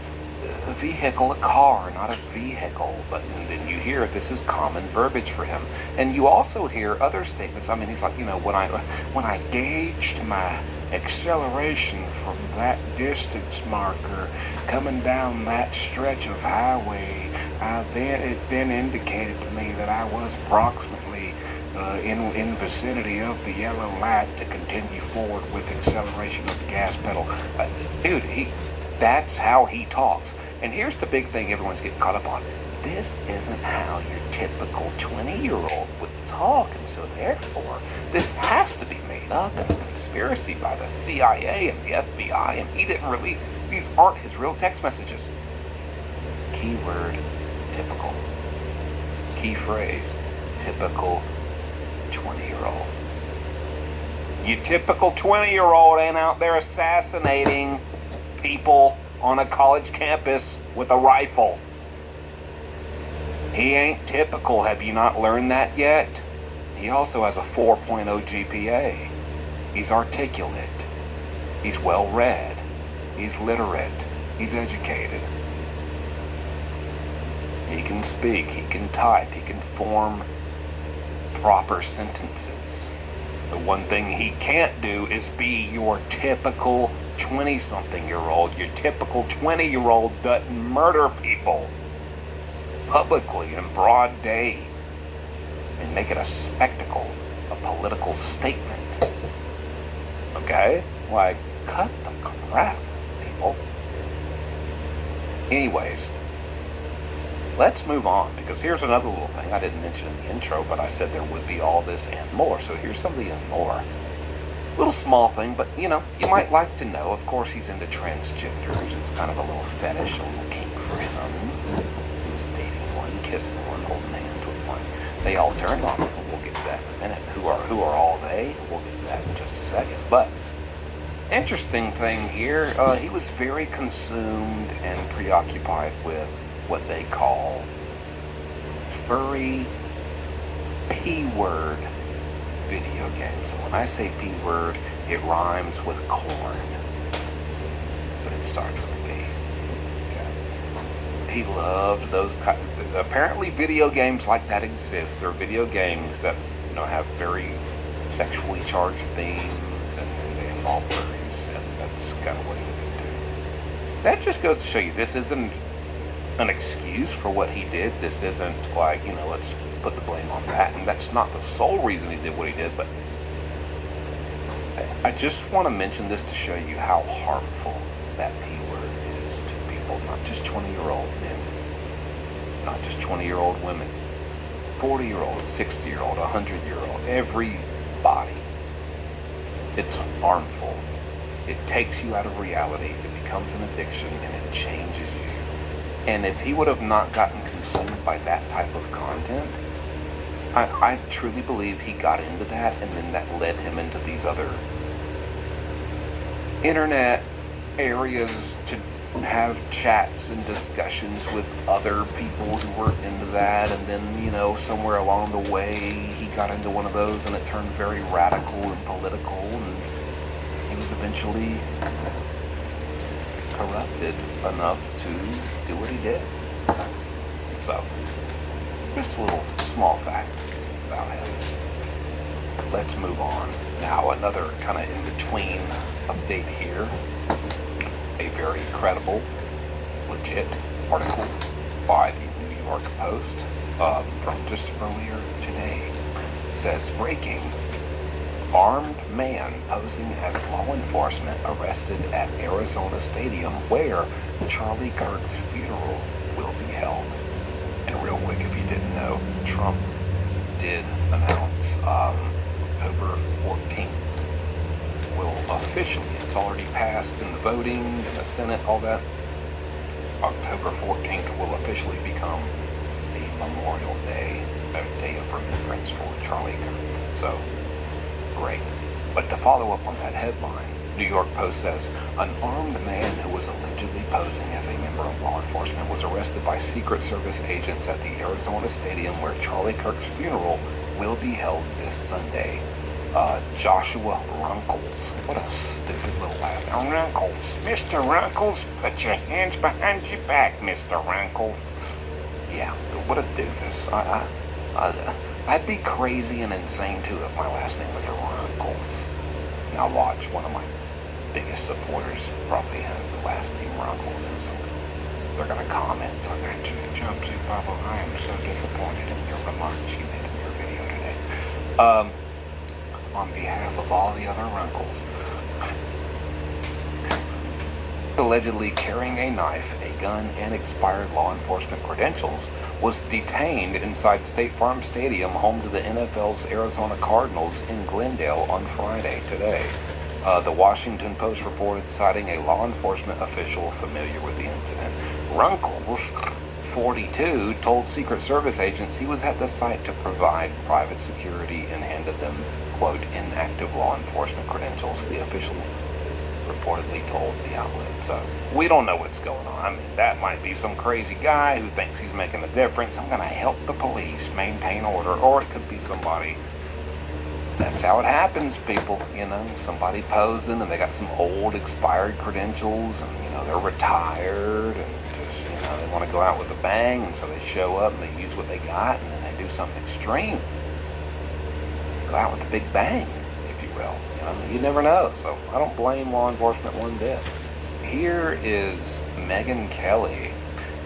vehicle a car, not a vehicle. But and then you hear this is common verbiage for him. And you also hear other statements. I mean, he's like, when I gauged my acceleration from that distance marker coming down that stretch of highway, it then indicated to me that I was approximately in vicinity of the yellow light to continue forward with acceleration of the gas pedal. Dude, that's how he talks. And here's the big thing everyone's getting caught up on. This isn't how your typical 20-year-old would talk, and so therefore, this has to be made up in a conspiracy by the CIA and the FBI, and he didn't release. These aren't his real text messages. Keyword, typical. Key phrase, typical 20-year-old. You typical 20-year-old ain't out there assassinating people on a college campus with a rifle. He ain't typical. Have you not learned that yet? He also has a 4.0 GPA. He's articulate. He's well-read. He's literate. He's educated. He can speak. He can type. He can form proper sentences. The one thing he can't do is be your typical 20-something-year-old. Your typical 20-year-old doesn't murder people publicly in broad day and make it a spectacle, a political statement. Okay? Like, cut the crap, people. Anyways, let's move on, because here's another little thing I didn't mention in the intro, but I said there would be all this and more. So here's some of the and more. Little small thing, but you might like to know. Of course, he's into transgenders. It's kind of a little fetish, a little kink for him. He was dating one, kissing one, holding hands with one. They all turned on him. We'll get to that in a minute. Who are all they? We'll get to that in just a second. But interesting thing here, he was very consumed and preoccupied with what they call furry P-word video games. And when I say P-word, it rhymes with corn, but it starts with a P. Okay. He loved those apparently video games like that exist. There are video games that have very sexually charged themes and they involve furries, and that's kind of what he was into. That just goes to show you this isn't an excuse for what he did. This isn't like, let's put the blame on that. And that's not the sole reason he did what he did, but I just want to mention this to show you how harmful that P-word is to people, not just 20-year-old men, not just 20-year-old women, 40-year-old, 60-year-old, 100-year-old, everybody. It's harmful. It takes you out of reality. It becomes an addiction, and it changes you. And if he would have not gotten consumed by that type of content, I truly believe he got into that, and then that led him into these other internet areas to have chats and discussions with other people who were into that. And then, somewhere along the way, he got into one of those, and it turned very radical and political, and he was eventually corrupted enough to do what he did. So, just a little small fact about him. Let's move on. Now, another kind of in-between update here. A very credible, legit article by the New York Post from just earlier today. It says, breaking. Armed man posing as law enforcement arrested at Arizona Stadium where Charlie Kirk's funeral will be held. And real quick, if you didn't know, Trump did announce October 14th will officially, it's already passed in the voting, in the Senate, all that, October 14th will officially become a Memorial Day, a day of remembrance for Charlie Kirk. So, great. But to follow up on that headline, New York Post says an armed man who was allegedly posing as a member of law enforcement was arrested by Secret Service agents at the Arizona Stadium where Charlie Kirk's funeral will be held this Sunday. Joshua Runkles. What a stupid little last name. Runkles. Mr. Runkles, put your hands behind your back, Mr. Runkles. Yeah, what a doofus. I'd be crazy and insane too if my last name was Runkles. Now watch, one of my biggest supporters probably has the last name Runkles. So they're gonna comment, Jumpsuit Bubble, I am so disappointed in your remarks you made in your video today. On behalf of all the other Runkles, allegedly carrying a knife, a gun, and expired law enforcement credentials, was detained inside State Farm Stadium, home to the NFL's Arizona Cardinals in Glendale on Friday today. The Washington Post reported citing a law enforcement official familiar with the incident. Runkles, 42, told Secret Service agents he was at the site to provide private security and handed them, quote, inactive law enforcement credentials, the official reportedly told the outlet. So we don't know what's going on. I mean, that might be some crazy guy who thinks he's making a difference. I'm going to help the police maintain order, or it could be somebody. That's how it happens, people. You know, somebody posing and they got some old expired credentials, and you know they're retired and just they want to go out with a bang, and so they show up and they use what they got, and then they do something extreme. Go out with a big bang, if you will. You never know, so I don't blame law enforcement one bit. Here is Megyn Kelly.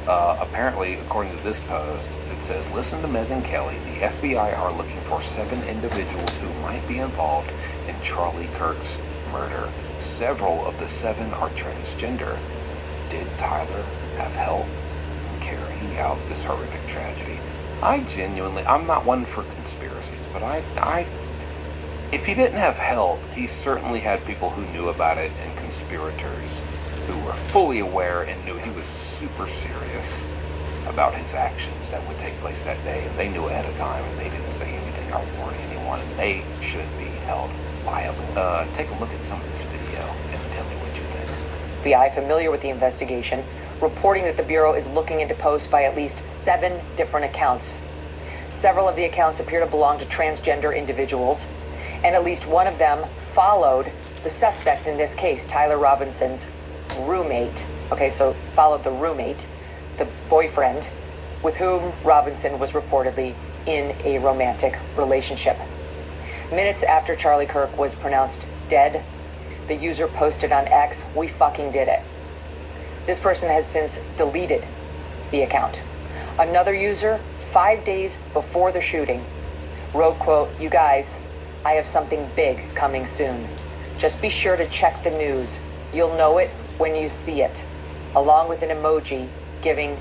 Apparently, according to this post, it says, listen to Megyn Kelly. The FBI are looking for 7 individuals who might be involved in Charlie Kirk's murder. Several of the 7 are transgender. Did Tyler have help in carrying out this horrific tragedy? I'm not one for conspiracies, but if he didn't have help, he certainly had people who knew about it and conspirators who were fully aware and knew he was super serious about his actions that would take place that day, and they knew ahead of time, and they didn't say anything or warn anyone, and they should be held liable. Take a look at some of this video and tell me what you think.
FBI, familiar with the investigation, reporting that the Bureau is looking into posts by at least 7 different accounts. Several of the accounts appear to belong to transgender individuals, and at least one of them followed the suspect in this case, Tyler Robinson's roommate. Okay, so followed the roommate, the boyfriend, with whom Robinson was reportedly in a romantic relationship. Minutes after Charlie Kirk was pronounced dead, the user posted on X, "We fucking did it." This person has since deleted the account. Another user, 5 days before the shooting, wrote, quote, "You guys, I have something big coming soon. Just be sure to check the news. You'll know it when you see it," along with an emoji giving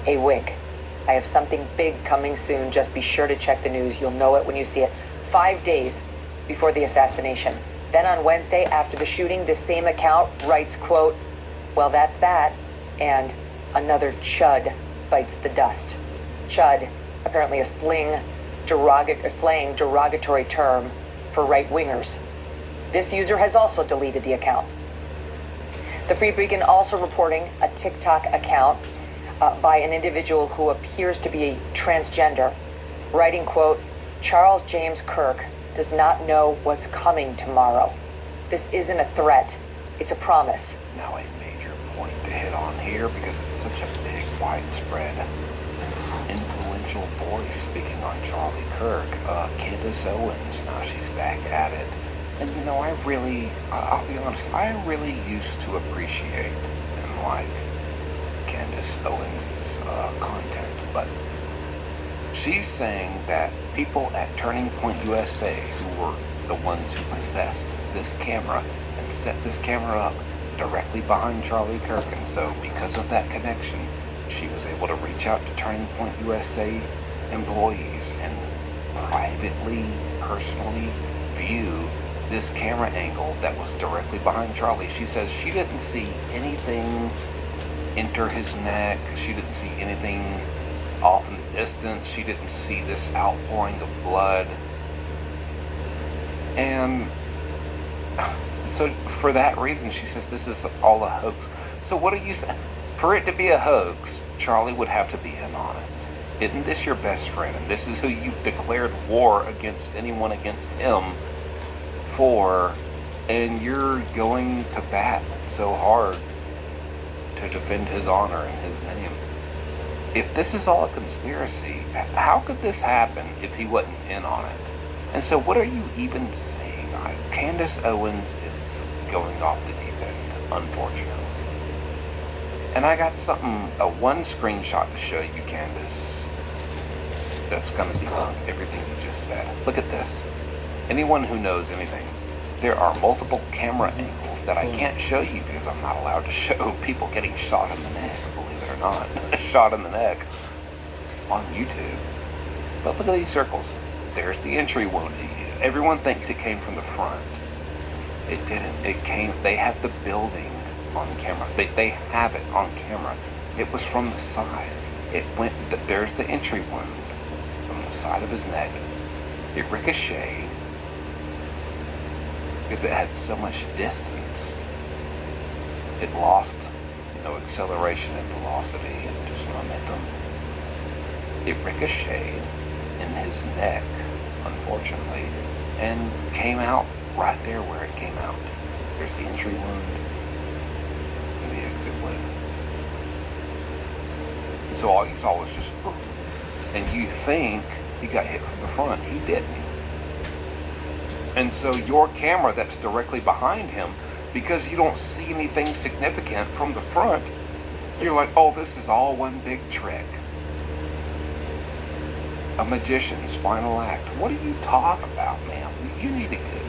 a wink. "I have something big coming soon. Just be sure to check the news. You'll know it when you see it." 5 days before the assassination. Then on Wednesday, after the shooting, this same account writes, quote, "Well, that's that," and "Another chud bites the dust." Chud, apparently a slang derogatory term for right-wingers. This user has also deleted the account. The Free Beacon also reporting a TikTok account by an individual who appears to be transgender, writing, quote, "Charles James Kirk does not know what's coming tomorrow. This isn't a threat, it's a promise."
Now a major point to hit on here, because it's such a big, widespread, influential voice speaking on Charlie Kirk. Candace Owens, now she's back at it. And I'll be honest, I really used to appreciate and like Candace Owens' content, but she's saying that people at Turning Point USA, who were the ones who possessed this camera and set this camera up directly behind Charlie Kirk, and so because of that connection, she was able to reach out to Turning Point USA employees and privately, personally view this camera angle that was directly behind Charlie. She says she didn't see anything enter his neck. She didn't see anything off in the distance. She didn't see this outpouring of blood. And so for that reason, she says this is all a hoax. So what are you saying? For it to be a hoax, Charlie would have to be in on it. Isn't this your best friend? And this is who you've declared war against anyone against him for, and you're going to bat so hard to defend his honor and his name. If this is all a conspiracy, how could this happen if he wasn't in on it? And so what are you even saying? Candace Owens is going off the deep end, unfortunately. And I got one screenshot to show you, Candace, that's going to debunk everything you just said. Look at this. Anyone who knows anything, there are multiple camera angles that I can't show you because I'm not allowed to show people getting shot in the neck, believe it or not. Shot in the neck on YouTube. But look at these circles. There's the entry wound. Everyone thinks it came from the front. It didn't. They have the building on camera. They have it on camera. It was from the side. There's the entry wound from the side of his neck. It ricocheted because it had so much distance. It lost, acceleration and velocity and just momentum. It ricocheted in his neck, unfortunately, and came out right there where it came out. There's the entry wound and the exit wound. So all you saw was just, and you think he got hit from the front. He didn't. And so your camera that's directly behind him, because you don't see anything significant from the front, you're like, oh, this is all one big trick. A magician's final act. What are you talking about, man? You need to get...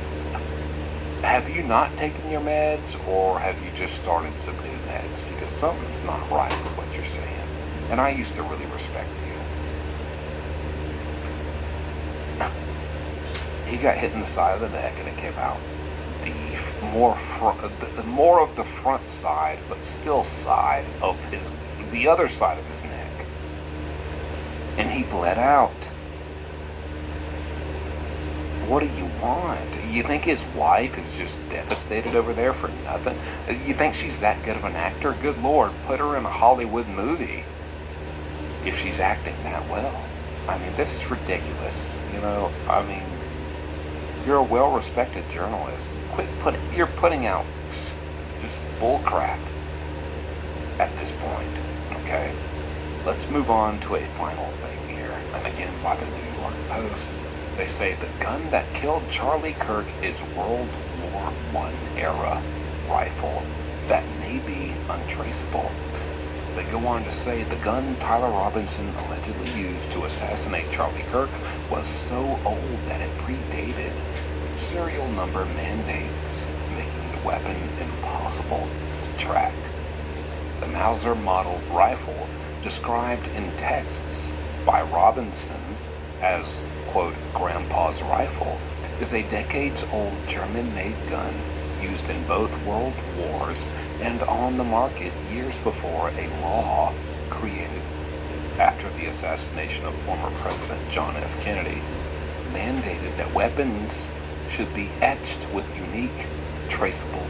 Have you not taken your meds, or have you just started some new meds? Because something's not right with what you're saying. And I used to really respect you. He got hit in the side of the neck and it came out more of the front side, but still side of the other side of his neck. And he bled out. What do you want? You think his wife is just devastated over there for nothing? You think she's that good of an actor? Good Lord, put her in a Hollywood movie if she's acting that well. I mean, this is ridiculous. You're a well-respected journalist. You're putting out just bullcrap at this point, okay? Let's move on to a final thing here. And again, by the New York Post, they say the gun that killed Charlie Kirk is World War I era rifle that may be untraceable. They go on to say the gun Tyler Robinson allegedly used to assassinate Charlie Kirk was so old that it predated serial number mandates, making the weapon impossible to track. The Mauser model rifle, described in texts by Robinson as, quote, Grandpa's rifle, is a decades-old German-made gun used in both world wars and on the market years before a law created after the assassination of former President John F. Kennedy mandated that weapons should be etched with unique, traceable